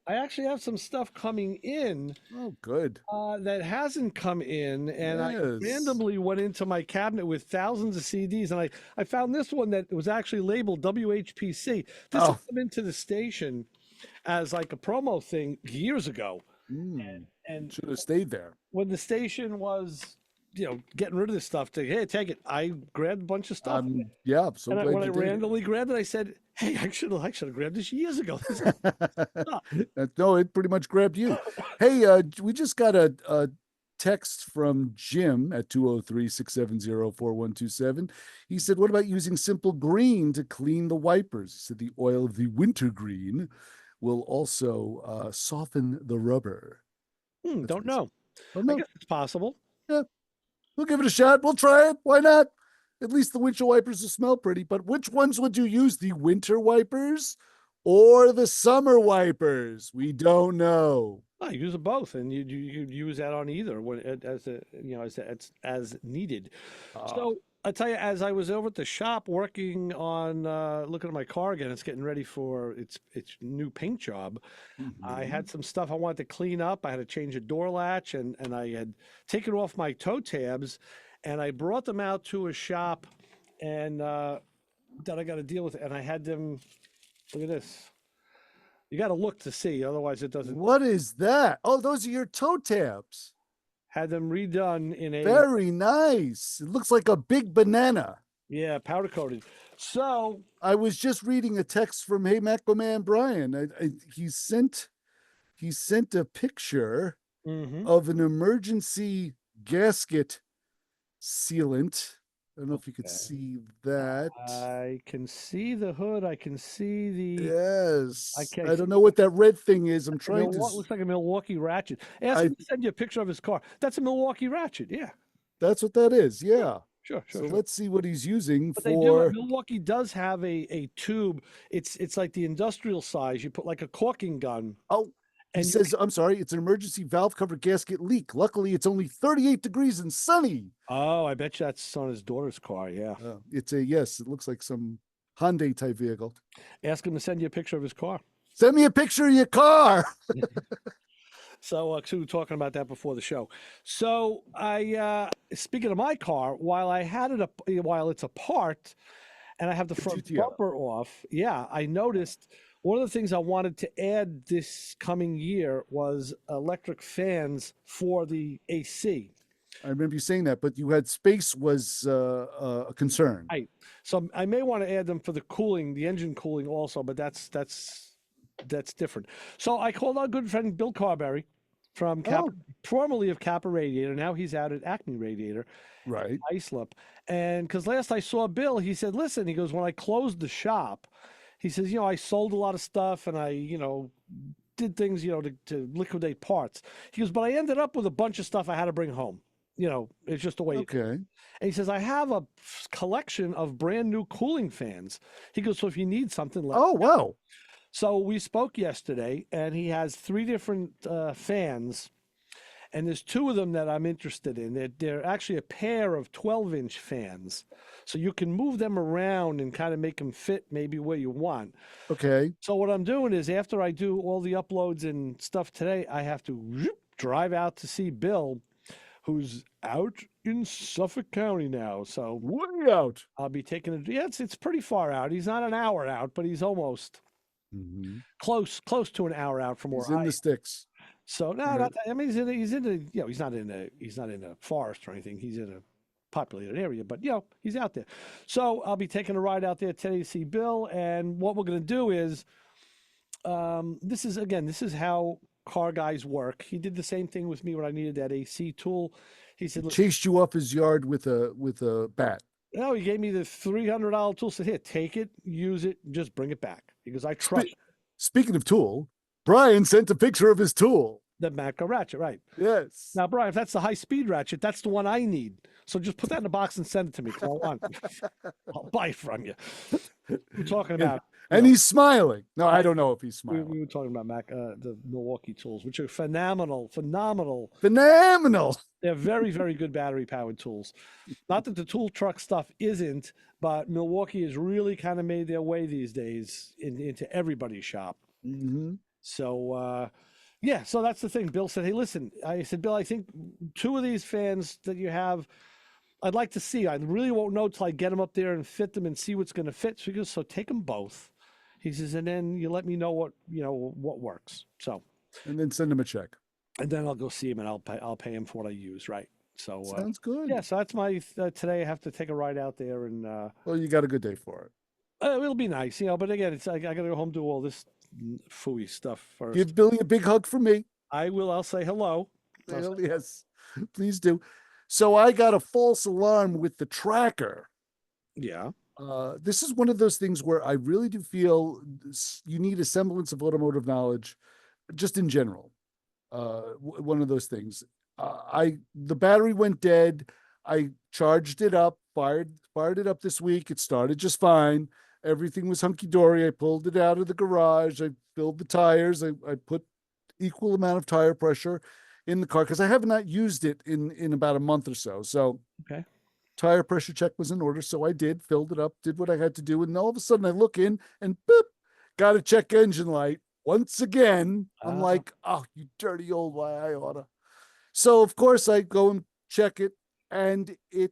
[SPEAKER 3] I actually have some stuff coming in.
[SPEAKER 4] Oh, good.
[SPEAKER 3] That hasn't come in, and I randomly went into my cabinet with thousands of CDs, and I found this one that was actually labeled WHPC. This has come into the station as like a promo thing years ago, and
[SPEAKER 4] should have stayed there
[SPEAKER 3] when the station was, getting rid of this stuff. Hey, take it. I grabbed a bunch of stuff.
[SPEAKER 4] Yeah, I'm so glad
[SPEAKER 3] when I
[SPEAKER 4] you did.
[SPEAKER 3] randomly grabbed it, I said, "Hey, I should have grabbed this years ago."
[SPEAKER 4] No, it pretty much grabbed you. Hey, we just got a text from Jim at 203-670-4127. He said, "What about using Simple Green to clean the wipers?" He said the oil of the wintergreen will also soften the rubber.
[SPEAKER 3] Don't know. I guess it's possible.
[SPEAKER 4] Yeah, we'll give it a shot. We'll try it. Why not? At least the windshield wipers will smell pretty. But which ones would you use? The winter wipers or the summer wipers? We don't know.
[SPEAKER 3] I use them both, and you use that on either when as needed. So I tell you, as I was over at the shop working on looking at my car again, it's getting ready for its new paint job. I had some stuff I wanted to clean up. I had to change a door latch, and I had taken off my toe tabs, and I brought them out to a shop, and that I got to deal with, and I had them. Look at this. You got to look to see, otherwise it doesn't.
[SPEAKER 4] What is that? Oh, those are your toe tabs.
[SPEAKER 3] Had them redone in a
[SPEAKER 4] very nice. It looks like a big banana.
[SPEAKER 3] Yeah, powder coated. So
[SPEAKER 4] I was just reading a text from Hey Macbo Man Brian. He sent a picture of an emergency gasket sealant. I don't know if you could see that.
[SPEAKER 3] I can see the hood. I can see the.
[SPEAKER 4] Yes. I don't know what that red thing is. I'm trying to.
[SPEAKER 3] Looks like a Milwaukee ratchet. Ask him to send you a picture of his car. That's a Milwaukee ratchet. Yeah.
[SPEAKER 4] That's what that is. Yeah.
[SPEAKER 3] Sure.
[SPEAKER 4] So let's see what he's using
[SPEAKER 3] but
[SPEAKER 4] for.
[SPEAKER 3] Milwaukee does have a tube. It's like the industrial size. You put like a caulking gun.
[SPEAKER 4] Oh. He says, I'm sorry, it's an emergency valve cover gasket leak. Luckily, it's only 38 degrees and sunny.
[SPEAKER 3] Oh, I bet you that's on his daughter's car. Yeah.
[SPEAKER 4] It's it looks like some Hyundai type vehicle.
[SPEAKER 3] Ask him to send you a picture of his car.
[SPEAKER 4] Send me a picture of your car.
[SPEAKER 3] So, we were talking about that before the show. So, speaking of my car, while it's apart and I have the front bumper off, I noticed one of the things I wanted to add this coming year was electric fans for the AC.
[SPEAKER 4] I remember you saying that, but you had space was a concern.
[SPEAKER 3] Right. So I may want to add them for the cooling, the engine cooling also, but that's different. So I called our good friend Bill Carberry from formerly of Kappa Radiator. Now he's out at Acme Radiator.
[SPEAKER 4] Right.
[SPEAKER 3] Islip. And because last I saw Bill, he said, listen, he goes, when I closed the shop, he says, I sold a lot of stuff and I, did things, to liquidate parts. He goes, but I ended up with a bunch of stuff I had to bring home. It's just the way.
[SPEAKER 4] Okay.
[SPEAKER 3] And he says, I have a collection of brand new cooling fans. He goes, so if you need something, let me know.
[SPEAKER 4] Wow.
[SPEAKER 3] So we spoke yesterday and he has 3 different fans. And there's 2 of them that I'm interested in. They're actually a pair of 12-inch fans. So you can move them around and kind of make them fit maybe where you want.
[SPEAKER 4] Okay.
[SPEAKER 3] So what I'm doing is after I do all the uploads and stuff today, I have to drive out to see Bill, who's out in Suffolk County now. So
[SPEAKER 4] way out.
[SPEAKER 3] I'll be taking it. Yeah, it's pretty far out. He's not an hour out, but he's almost close to an hour out from where
[SPEAKER 4] he's in the sticks.
[SPEAKER 3] So no, not that. I mean, he's not in a forest or anything. He's in a populated area, but he's out there. So I'll be taking a ride out there today to see Bill. And what we're going to do is, this is how car guys work. He did the same thing with me when I needed that AC tool. He said,
[SPEAKER 4] chased you off his yard with a bat.
[SPEAKER 3] No, he gave me the $300 tool. Said, here, take it, use it, just bring it back. Because I trust.
[SPEAKER 4] Speaking of tool, Brian sent a picture of his tool.
[SPEAKER 3] The Matco ratchet, right?
[SPEAKER 4] Yes.
[SPEAKER 3] Now, Brian, if that's the high-speed ratchet, that's the one I need. So just put that in a box and send it to me. I'll buy it from you. We're talking about.
[SPEAKER 4] And he's smiling. No, I don't know if he's smiling.
[SPEAKER 3] We were talking about the Milwaukee tools, which are phenomenal. They're very, very good battery-powered tools. Not that the tool truck stuff isn't, but Milwaukee has really kind of made their way these days into everybody's shop.
[SPEAKER 4] Mm-hmm.
[SPEAKER 3] So, so that's the thing. Bill said, hey, listen, I said, Bill, I think 2 of these fans that you have, I'd like to see. I really won't know till I get them up there and fit them and see what's going to fit. So he goes, so take them both. He says, and then you let me know what works. So,
[SPEAKER 4] and then send him a check.
[SPEAKER 3] And then I'll go see him and I'll pay him for what I use. Right. So
[SPEAKER 4] sounds good.
[SPEAKER 3] Yeah. So that's my today. I have to take a ride out there and.
[SPEAKER 4] Well, you got a good day for it.
[SPEAKER 3] It'll be nice, but again, I got to go home do all this phooey stuff first.
[SPEAKER 4] Give Billy a big hug from me.
[SPEAKER 3] I will. I'll say hello.
[SPEAKER 4] Yes, please do. So I got a false alarm with the tracker.
[SPEAKER 3] Yeah.
[SPEAKER 4] This is one of those things where I really do feel you need a semblance of automotive knowledge, just in general. One of those things. The battery went dead. I charged it up, fired it up this week. It started just fine. Everything was hunky dory. I pulled it out of the garage. I filled the tires. I put equal amount of tire pressure in the car because I have not used it in about a month or so. So
[SPEAKER 3] okay.
[SPEAKER 4] Tire pressure check was in order. So I did, filled it up, did what I had to do. And all of a sudden I look in and boop, got to check engine light. Once again, I'm like, oh, you dirty old Iota. So of course I go and check it, and it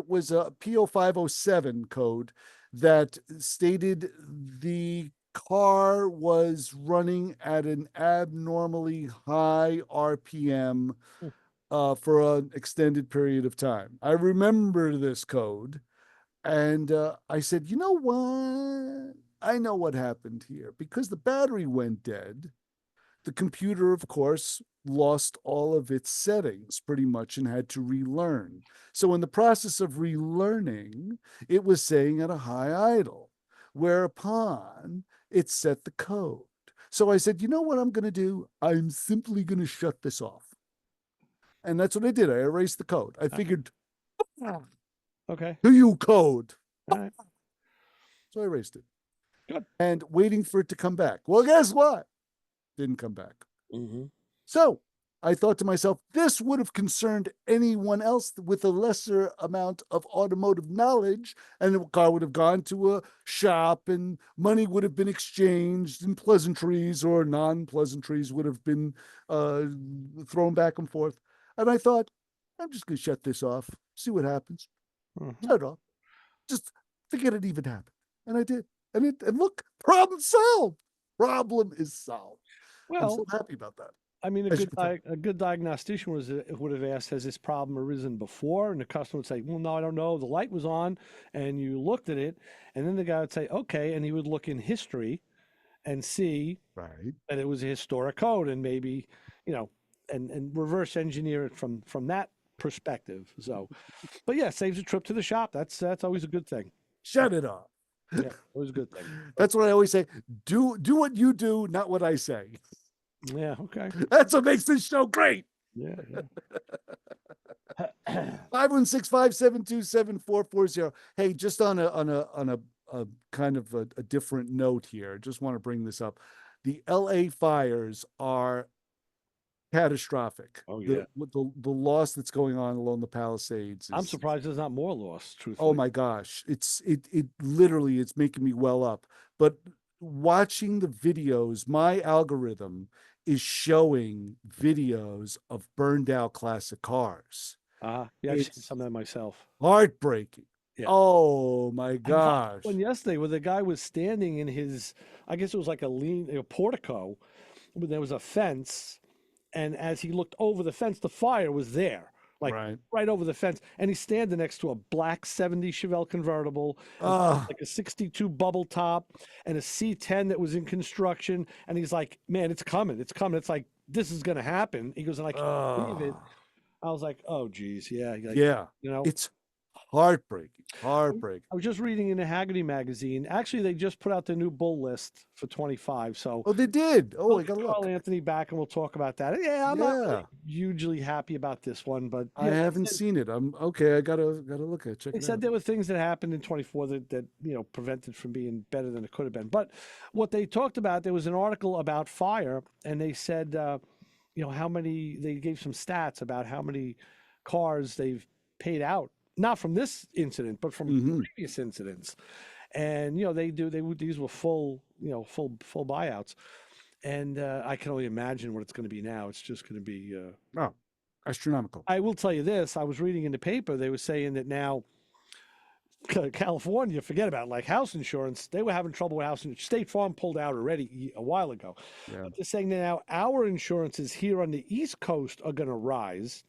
[SPEAKER 4] was a P0507 code that stated the car was running at an abnormally high RPM for an extended period of time. I remember this code, and I said, you know what? I know what happened here. Because the battery went dead, the computer, of course, lost all of its settings pretty much and had to relearn. So in the process of relearning, it was saying at a high idle, whereupon it set the code. So I said, you know what I'm going to do? I'm simply going to shut this off. And that's what I did. I erased the code. I figured,
[SPEAKER 3] okay,
[SPEAKER 4] do you code?
[SPEAKER 3] All right.
[SPEAKER 4] So I erased it.
[SPEAKER 3] Good.
[SPEAKER 4] And waiting for it to come back. Well, guess what? Didn't come back.
[SPEAKER 3] Mm-hmm.
[SPEAKER 4] So I thought to myself, this would have concerned anyone else with a lesser amount of automotive knowledge, and the car would have gone to a shop and money would have been exchanged and pleasantries or non-pleasantries would have been thrown back and forth. And I thought, I'm just going to shut this off, see what happens.
[SPEAKER 3] Mm-hmm.
[SPEAKER 4] Shut it off. Just forget it even happened. And I did. And look, problem solved. Problem is solved.
[SPEAKER 3] Well,
[SPEAKER 4] I'm so happy about that.
[SPEAKER 3] I mean, a good diagnostician would have asked, has this problem arisen before? And the customer would say, well, no, I don't know. The light was on and you looked at it. And then the guy would say, okay. And he would look in history and see that it was a historic code and maybe, and reverse engineer it from that perspective. So, but yeah, saves a trip to the shop. That's always a good thing.
[SPEAKER 4] Shut it off.
[SPEAKER 3] Yeah, always a good thing.
[SPEAKER 4] That's what I always say. Do what you do, not what I say.
[SPEAKER 3] Yeah, okay.
[SPEAKER 4] That's what makes this show great.
[SPEAKER 3] Yeah.
[SPEAKER 4] 516-572-7440. Hey, just on a kind of a different note here. Just want to bring this up. The LA fires are catastrophic.
[SPEAKER 3] Oh yeah.
[SPEAKER 4] The loss that's going on along the Palisades.
[SPEAKER 3] I'm surprised there's not more loss, truthfully.
[SPEAKER 4] Oh my gosh. It literally, it's making me well up. But watching the videos, my algorithm is showing videos of burned out classic cars.
[SPEAKER 3] Yeah, I've seen some of that myself.
[SPEAKER 4] Heartbreaking. Yeah. Oh my gosh.
[SPEAKER 3] One yesterday where the guy was standing in his, I guess it was like a portico, but there was a fence. And as he looked over the fence, the fire was there, like right over the fence. And he's standing next to a black 70 Chevelle convertible, like a 62 bubble top and a C10 that was in construction. And he's like, man, it's coming. It's coming. It's like, this is going to happen. He goes, and I can't believe it. I was like, oh, geez. Yeah. Like,
[SPEAKER 4] yeah. It's heartbreaking.
[SPEAKER 3] I was just reading in the Haggerty magazine. Actually, they just put out the new bull list for 25. So
[SPEAKER 4] they did. Oh, I got to
[SPEAKER 3] call Anthony back and we'll talk about that. Yeah, I'm not really hugely happy about this one, but
[SPEAKER 4] I haven't seen it. I'm okay. I gotta look at it. Check it out.
[SPEAKER 3] They said there were things that happened in 24 that prevented from being better than it could have been. But what they talked about, there was an article about fire, and they said how many, they gave some stats about how many cars they've paid out. Not from this incident, but from previous incidents. And, these were full buyouts. And I can only imagine what it's going to be now. It's just going to be
[SPEAKER 4] astronomical.
[SPEAKER 3] I will tell you this. I was reading in the paper, they were saying that now California, forget about it, like house insurance, they were having trouble with house insurance. State Farm pulled out already a while ago. Yeah. But they're saying that now our insurances here on the East Coast are going to rise.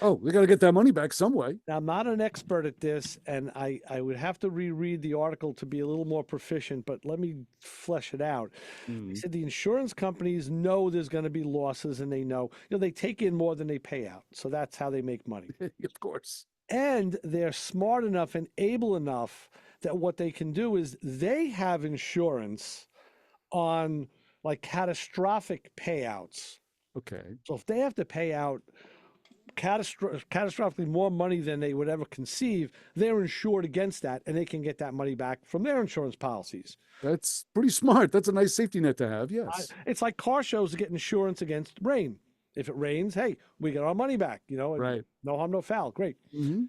[SPEAKER 4] Oh, we got to get that money back some way.
[SPEAKER 3] Now, I'm not an expert at this, and I would have to reread the article to be a little more proficient, but let me flesh it out. He said the insurance companies know there's going to be losses, and they know, they take in more than they pay out. So that's how they make money.
[SPEAKER 4] Of course.
[SPEAKER 3] And they're smart enough and able enough that what they can do is they have insurance on like catastrophic payouts.
[SPEAKER 4] Okay.
[SPEAKER 3] So if they have to pay out catastrophically more money than they would ever conceive, they're insured against that, and they can get that money back from their insurance policies.
[SPEAKER 4] That's pretty smart. That's a nice safety net to have. Yes.
[SPEAKER 3] It's like car shows get insurance against rain. If it rains, hey, we get our money back,
[SPEAKER 4] Right.
[SPEAKER 3] No harm, no foul. Great.
[SPEAKER 4] Mm-hmm.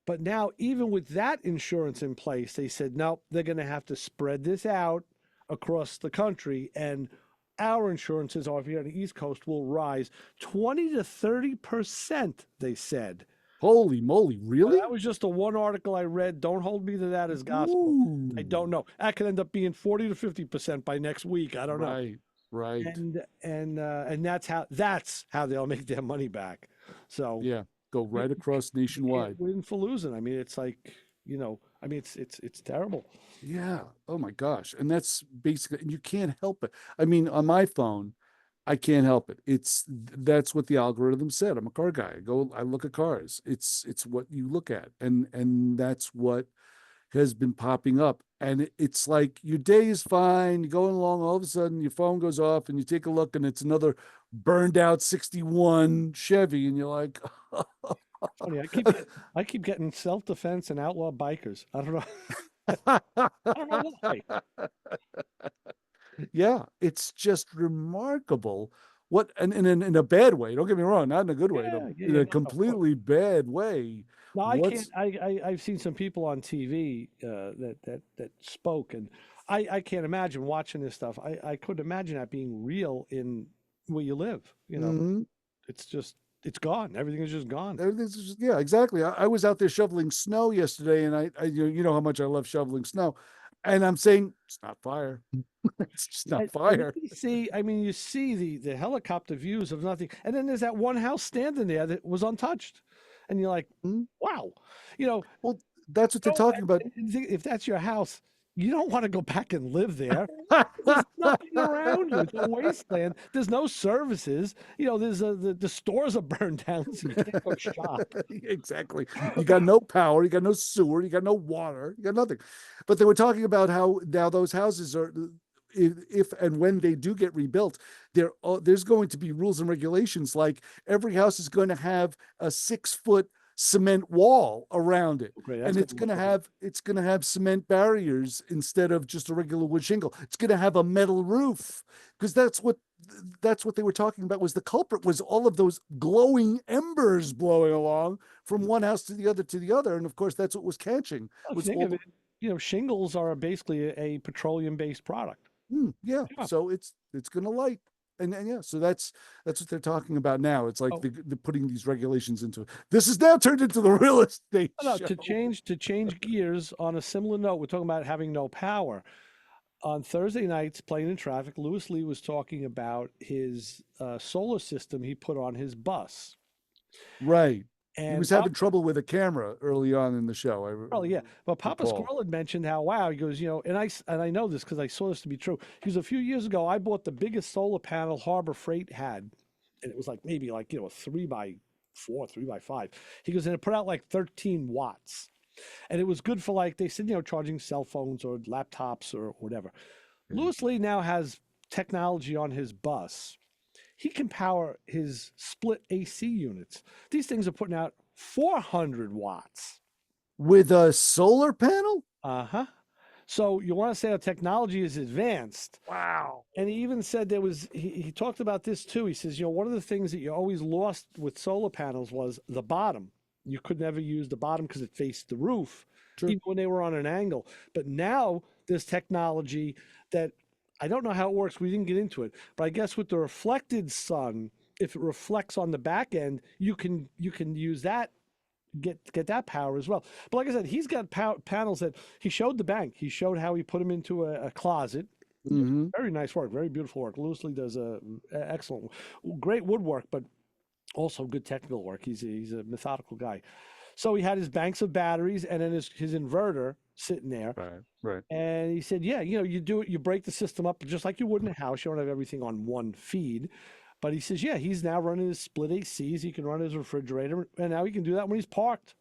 [SPEAKER 3] But now, even with that insurance in place, they said, no, they're going to have to spread this out across the country. And our insurances, or if you're on the East Coast, will rise 20 to 30%, they said.
[SPEAKER 4] Holy moly, really?
[SPEAKER 3] That was just the one article I read. Don't hold me to that as gospel.
[SPEAKER 4] Ooh.
[SPEAKER 3] I don't know. That could end up being 40 to 50% by next week. I don't know.
[SPEAKER 4] Right.
[SPEAKER 3] And that's how they'll make their money back. So
[SPEAKER 4] yeah, go right across nationwide.
[SPEAKER 3] Win for losing. I mean, it's like, it's terrible.
[SPEAKER 4] Yeah. Oh my gosh. And that's basically, and you can't help it. I mean, on my phone, I can't help it. That's what the algorithm said. I'm a car guy. I look at cars. It's what you look at. And that's what has been popping up. And it's like your day is fine. You're going along, all of a sudden your phone goes off and you take a look and it's another burned out 61 Chevy. And you're like,
[SPEAKER 3] funny, I keep getting self-defense and outlaw bikers. I don't know. I don't know why.
[SPEAKER 4] Yeah, it's just remarkable. What and in a bad way. Don't get me wrong, not in a good way. In a completely bad way.
[SPEAKER 3] No, I can't. I've seen some people on TV that spoke, and I can't imagine watching this stuff. I couldn't imagine that being real in where you live. It's gone. Everything is just gone.
[SPEAKER 4] Everything's just, yeah, exactly. I was out there shoveling snow yesterday, and I you know how much I love shoveling snow, and I'm saying it's not fire. It's just not fire.
[SPEAKER 3] You see the helicopter views of nothing, and then there's that one house standing there that was untouched, and you're like, wow,
[SPEAKER 4] Well, that's what they're talking about.
[SPEAKER 3] If that's your house, you don't want to go back and live there. There's nothing around you. It's a wasteland. There's no services. There's the stores are burned down, so you can't go shop.
[SPEAKER 4] Exactly. You got no power. You got no sewer. You got no water. You got nothing. But they were talking about how now those houses are, if and when they do get rebuilt, there's going to be rules and regulations. Like every house is going to have a 6-foot cement wall around it, and it's going to have cement barriers instead of just a regular wood shingle. It's going to have a metal roof, because that's what they were talking about. Was the culprit was all of those glowing embers blowing along from one house to the other, and of course that's what was catching.
[SPEAKER 3] Shingles are basically a petroleum-based product.
[SPEAKER 4] Yeah, so it's going to light. And yeah, so that's what they're talking about now. It's like they're putting these regulations into it. This is now turned into the real estate show.
[SPEAKER 3] To change gears on a similar note, we're talking about having no power. On Thursday nights, playing in traffic, Lewis Lee was talking about his solar system he put on his bus.
[SPEAKER 4] Right. And he was having trouble with a camera early on in the show.
[SPEAKER 3] Yeah. But Papa Squirrel had mentioned how, wow, he goes, and I know this because I saw this to be true. He goes, a few years ago, I bought the biggest solar panel Harbor Freight had. And it was maybe a 3x4, 3x5. He goes, and it put out 13 watts. And it was good for they said, charging cell phones or laptops or whatever. Mm-hmm. Lewis Lee now has technology on his bus. He can power his split AC units. These things are putting out 400 watts.
[SPEAKER 4] With a solar panel?
[SPEAKER 3] Uh-huh. So you want to say our technology is advanced.
[SPEAKER 4] Wow.
[SPEAKER 3] And he even said he talked about this too. He says, one of the things that you always lost with solar panels was the bottom. You could never use the bottom because it faced the roof, even when they were on an angle. But now there's technology that, I don't know how it works. We didn't get into it, but I guess with the reflected sun, if it reflects on the back end, you can use that, get that power as well. But like I said, he's got panels that he showed the bank. He showed how he put them into a closet. Mm-hmm. Very nice work, very beautiful work. Lewis Lee does excellent, great woodwork, but also good technical work. He's a methodical guy. So he had his banks of batteries and then his inverter sitting there.
[SPEAKER 4] Right.
[SPEAKER 3] And he said, you do it, you break the system up just like you would in a house. You don't have everything on one feed. But he says, he's now running his split ACs. He can run his refrigerator. And now he can do that when he's parked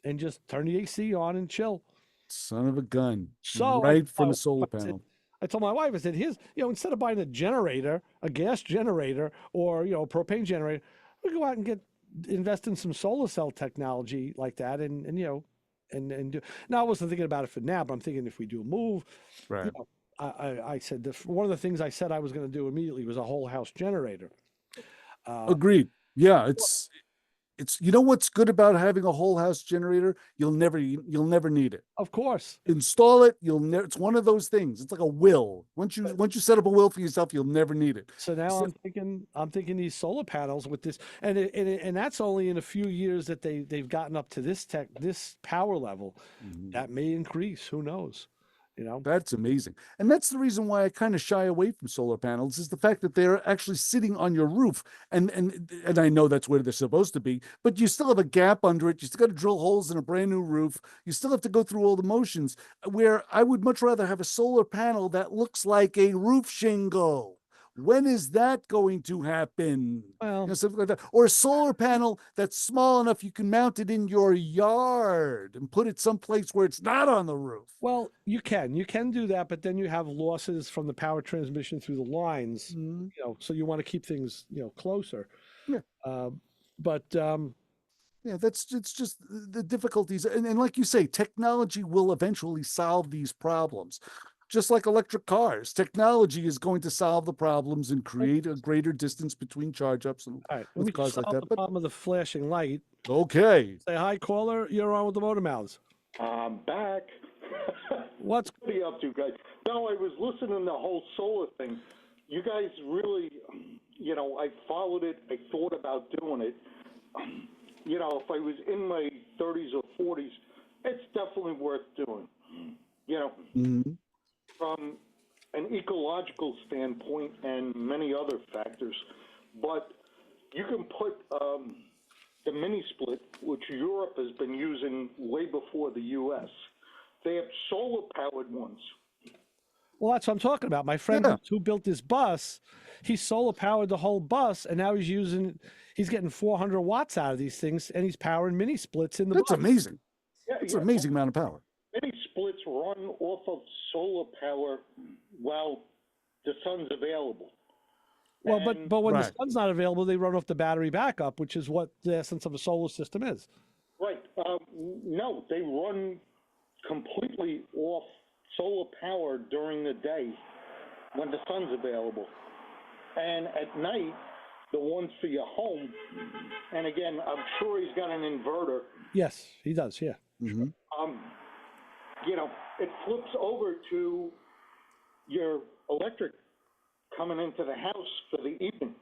[SPEAKER 3] and just turn the AC on and chill.
[SPEAKER 4] Son of a gun. So right from a solar panel.
[SPEAKER 3] I told my wife, I said, instead of buying a generator, a gas generator, or, a propane generator, we go out and get invest in some solar cell technology like that, and do. Now I wasn't thinking about it for now, but I'm thinking if we do a move,
[SPEAKER 4] Right.
[SPEAKER 3] I said one of the things I said I was going to do immediately was a whole house generator.
[SPEAKER 4] Agreed. Yeah, it's you know what's good about having a whole house generator? You'll never need it.
[SPEAKER 3] Of course.
[SPEAKER 4] Install it, you'll never. It's one of those things. It's like a will. Once you set up a will for yourself, you'll never need it.
[SPEAKER 3] So now I'm thinking these solar panels with this, and that's only in a few years that they've gotten up to this power level. That may increase. Who knows?
[SPEAKER 4] That's amazing. And that's the reason why I kind of shy away from solar panels, is the fact that they're actually sitting on your roof. And I know that's where they're supposed to be, but you still have a gap under it. You still got to drill holes in a brand new roof. You still have to go through all the motions, where I would much rather have a solar panel that looks like a roof shingle. When is that going to happen?
[SPEAKER 3] Well,
[SPEAKER 4] something like that. Or a solar panel that's small enough you can mount it in your yard and put it someplace where it's not on the roof.
[SPEAKER 3] Well, you can do that, but then you have losses from the power transmission through the lines. So you want to keep things closer.
[SPEAKER 4] Yeah. Yeah, it's just the difficulties. And like you say, technology will eventually solve these problems. Just like electric cars, technology is going to solve the problems and create a greater distance between charge ups and with cars like that.
[SPEAKER 3] The problem of the flashing light.
[SPEAKER 4] Okay.
[SPEAKER 3] Say hi, caller. You're on with the Motor Mouths.
[SPEAKER 11] I'm back.
[SPEAKER 3] What
[SPEAKER 11] are you up to, guys? No, I was listening to the whole solar thing. You guys really, I followed it. I thought about doing it. If I was in my 30s or 40s, it's definitely worth doing. From an ecological standpoint and many other factors. But you can put the mini split, which Europe has been using way before the U.S. They have solar-powered ones.
[SPEAKER 3] Well, that's what I'm talking about. My friend who built this bus, he solar-powered the whole bus, and now he's getting 400 watts out of these things, and he's powering mini splits in the bus.
[SPEAKER 4] That's amazing. That's an amazing amount of power.
[SPEAKER 11] Mini splits run off of solar power while the sun's available.
[SPEAKER 3] Well, but when the sun's not available, they run off the battery backup, which is what the essence of a solar system is.
[SPEAKER 11] Right. No, they run completely off solar power during the day when the sun's available. And at night, the ones for your home, and again, I'm sure he's got an inverter.
[SPEAKER 3] Yes, he does, yeah.
[SPEAKER 4] Mm-hmm.
[SPEAKER 11] It flips over to your electric coming into the house for the evening.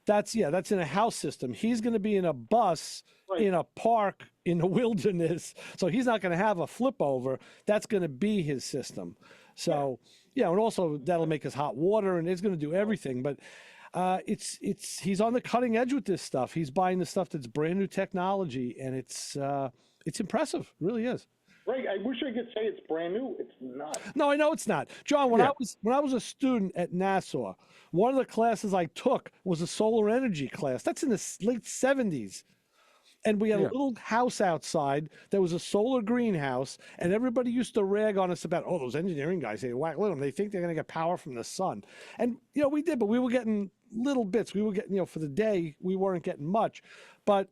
[SPEAKER 3] That's in a house system. He's going to be in a bus in a park in the wilderness, so he's not going to have a flip over. That's going to be his system. So and also that'll make us hot water, and it's going to do everything. But he's on the cutting edge with this stuff. He's buying the stuff that's brand new technology, and it's impressive. It really is.
[SPEAKER 11] Right. I wish I could say it's brand new. It's not.
[SPEAKER 3] No, I know it's not. John, when I was a student at Nassau, one of the classes I took was a solar energy class. That's in the late 70s. And we had a little house outside that was a solar greenhouse, and everybody used to rag on us about, those engineering guys, they whack little, they think they're going to get power from the sun. And, we did, but we were getting little bits. We were getting, for the day, we weren't getting much. But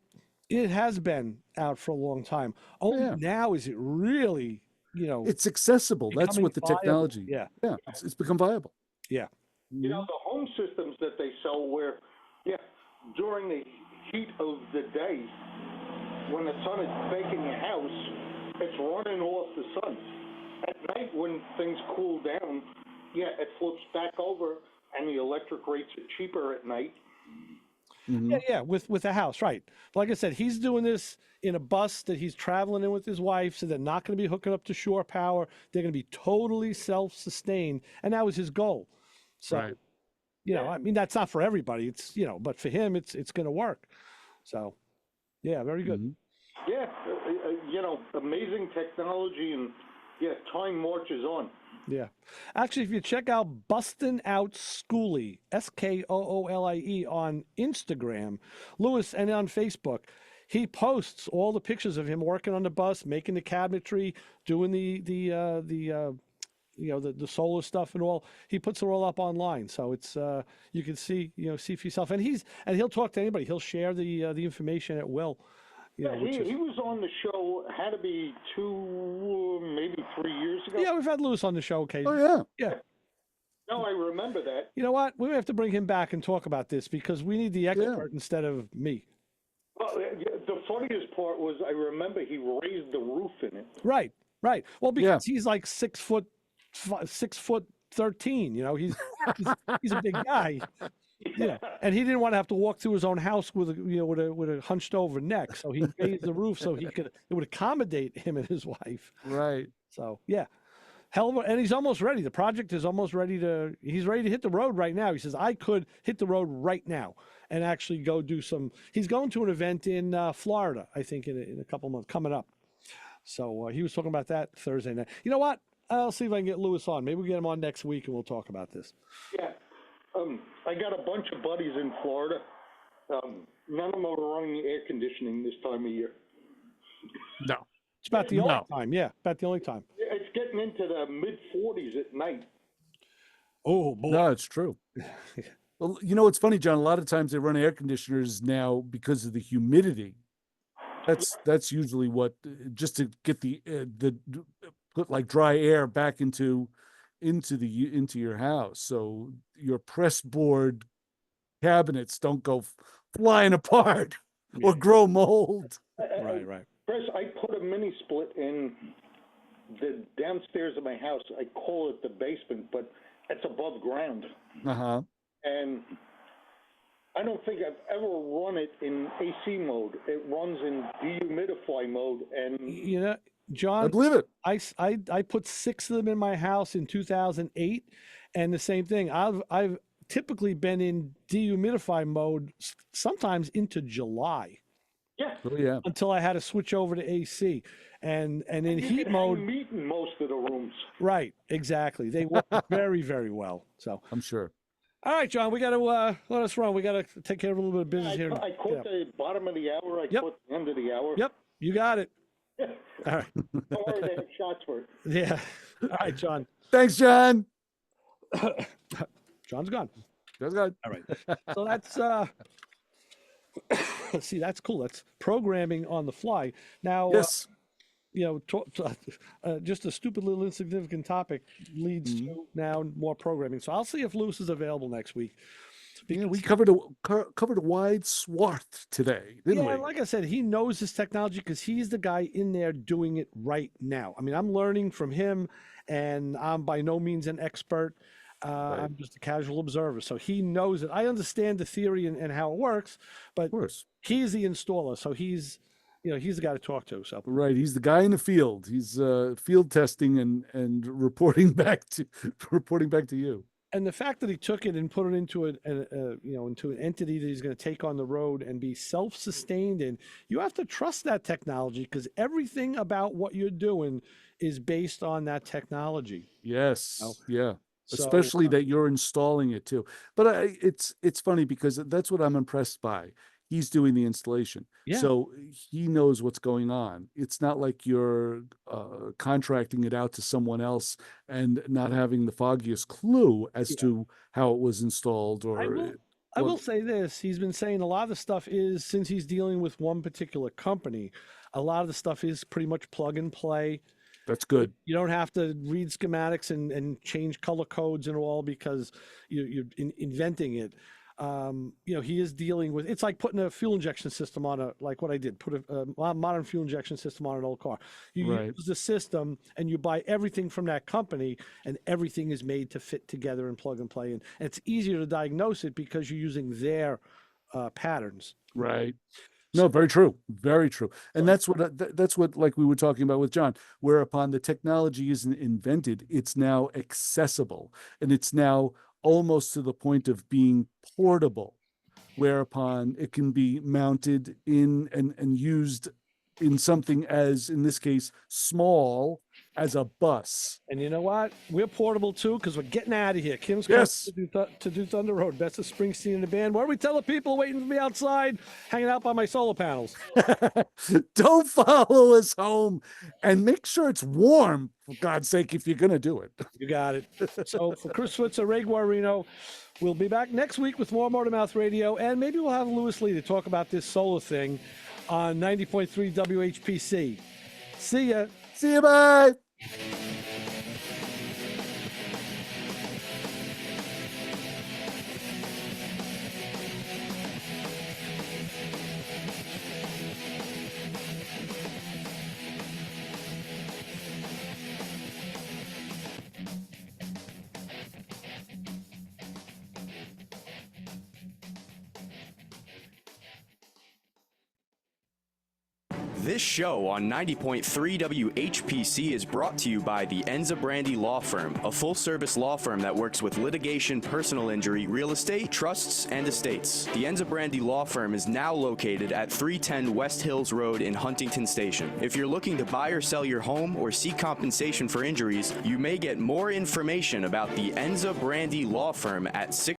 [SPEAKER 3] it has been out for a long time. Only now is it really,
[SPEAKER 4] it's accessible. That's what the technology.
[SPEAKER 3] Yeah.
[SPEAKER 4] It's become viable.
[SPEAKER 3] Yeah.
[SPEAKER 11] The home systems that they sell where, during the heat of the day, when the sun is baking your house, it's running off the sun. At night, when things cool down, it flips back over, and the electric rates are cheaper at night.
[SPEAKER 4] Mm-hmm.
[SPEAKER 3] Yeah, with a house, right. Like I said, he's doing this in a bus that he's traveling in with his wife, so they're not going to be hooking up to shore power. They're going to be totally self-sustained, and that was his goal. So, I mean, that's not for everybody. It's, but for him, it's going to work. So, very good.
[SPEAKER 11] Mm-hmm. Yeah, amazing technology, and time marches on.
[SPEAKER 3] Yeah. Actually, if you check out Bustin' Out Schoolie, Skoolie on Instagram, Lewis, and on Facebook, he posts all the pictures of him working on the bus, making the cabinetry, doing the the solar stuff and all. He puts it all up online, so it's you can see for yourself. And he'll talk to anybody. He'll share the information at will.
[SPEAKER 11] He was on the show. Had to be 2, maybe 3 years ago.
[SPEAKER 3] Yeah, we've had Lewis on the show occasionally.
[SPEAKER 4] Oh
[SPEAKER 3] yeah.
[SPEAKER 11] No, I remember that.
[SPEAKER 3] You know what? We have to bring him back and talk about this because we need the expert instead of me.
[SPEAKER 11] Well, the funniest part was I remember he raised the roof in it.
[SPEAKER 3] Right. Well, because he's like 6'13". He's a big guy. Yeah, and he didn't want to have to walk through his own house with a hunched over neck. So he raised the roof so it would accommodate him and his wife.
[SPEAKER 4] Right.
[SPEAKER 3] So yeah, and he's almost ready. The project is almost ready he's ready to hit the road right now. He says, I could hit the road right now and actually go do he's going to an event in Florida, I think in a couple months coming up. So he was talking about that Thursday night. You know what? I'll see if I can get Lewis on. Maybe we'll get him on next week and we'll talk about this.
[SPEAKER 11] Yeah. I got a bunch of buddies in Florida. None of them are running the air conditioning this time of year.
[SPEAKER 4] No.
[SPEAKER 3] It's about the only time. Yeah, about the only time.
[SPEAKER 11] It's getting into the mid-40s at night.
[SPEAKER 3] Oh, boy.
[SPEAKER 4] No, it's true. Well, it's funny, John. A lot of times they run air conditioners now because of the humidity. That's usually what, just to get put like dry air back into your house, so your press board cabinets don't go flying apart or grow mold.
[SPEAKER 3] Right.
[SPEAKER 11] Chris, I put a mini split in the downstairs of my house. I call it the basement, but it's above ground. And I don't think I've ever run it in AC mode. It runs in dehumidify mode, and
[SPEAKER 3] John,
[SPEAKER 4] I believe it.
[SPEAKER 3] I put 6 of them in my house in 2008, and the same thing. I've typically been in dehumidify mode sometimes into July.
[SPEAKER 11] Yeah.
[SPEAKER 4] Oh, yeah.
[SPEAKER 3] Until I had to switch over to AC, and in heat mode.
[SPEAKER 11] Meet in most of the rooms.
[SPEAKER 3] Right. Exactly. They work very, very well. So
[SPEAKER 4] I'm sure.
[SPEAKER 3] All right, John. We got to let us run. We got to take care of a little bit of business here.
[SPEAKER 11] I caught the bottom of the hour. I caught the end of the hour.
[SPEAKER 3] Yep. You got it. All right.
[SPEAKER 11] Don't worry, they have shots for it.
[SPEAKER 3] Yeah. All right, John.
[SPEAKER 4] Thanks, John.
[SPEAKER 3] John's gone.
[SPEAKER 4] John's gone.
[SPEAKER 3] All right. So that's see, that's cool. That's programming on the fly. Now,
[SPEAKER 4] yes.
[SPEAKER 3] Just a stupid little insignificant topic leads to now more programming. So I'll see if Lewis is available next week.
[SPEAKER 4] We covered a wide swath today, didn't we?
[SPEAKER 3] Yeah, like I said, he knows this technology because he's the guy in there doing it right now. I mean, I'm learning from him, and I'm by no means an expert. Right. I'm just a casual observer, so he knows it. I understand the theory and how it works, but
[SPEAKER 4] of course,
[SPEAKER 3] he's the installer, so he's the guy to talk to. So
[SPEAKER 4] right, he's the guy in the field. He's field testing and reporting back to you.
[SPEAKER 3] And the fact that he took it and put it into into an entity that he's going to take on the road and be self-sustained in, you have to trust that technology because everything about what you're doing is based on that technology.
[SPEAKER 4] Yes. Yeah. Especially that you're installing it too. But it's funny because that's what I'm impressed by. He's doing the installation.
[SPEAKER 3] Yeah.
[SPEAKER 4] So he knows what's going on. It's not like you're contracting it out to someone else and not having the foggiest clue as to how it was installed.
[SPEAKER 3] I will say this. He's been saying a lot of the stuff is, since he's dealing with one particular company, a lot of the stuff is pretty much plug and play.
[SPEAKER 4] That's good.
[SPEAKER 3] You don't have to read schematics and change color codes and all because you're inventing it. He is dealing with, it's like putting a fuel injection system on like what I did, put a modern fuel injection system on an old car. You use the system and you buy everything from that company and everything is made to fit together and plug and play. And it's easier to diagnose it because you're using their patterns.
[SPEAKER 4] Right. No, very true. Very true. And that's what, like we were talking about with John, whereupon the technology isn't invented, it's now accessible and it's now almost to the point of being portable, whereupon it can be mounted in and used in something as, in this case, small as a bus.
[SPEAKER 3] And you know what? We're portable too because we're getting out of here. Kim's
[SPEAKER 4] Yes.
[SPEAKER 3] to do Thunder Road. Best of Springsteen and the band. What do we tell the people waiting for me outside, hanging out by my solar panels?
[SPEAKER 4] Don't follow us home, and make sure it's warm, for God's sake, if you're going to do it.
[SPEAKER 3] You got it. So for Chris Switzer, Ray Guarino, we'll be back next week with more Motormouth Radio, and maybe we'll have Lewis Lee to talk about this solar thing on 90.3 WHPC. See ya.
[SPEAKER 4] See you, bye.
[SPEAKER 12] This show on 90.3 WHPC is brought to you by the Enza Brandy Law Firm, a full-service law firm that works with litigation, personal injury, real estate, trusts, and estates. The Enza Brandy Law Firm is now located at 310 West Hills Road in Huntington Station. If you're looking to buy or sell your home or seek compensation for injuries, you may get more information about the Enza Brandy Law Firm at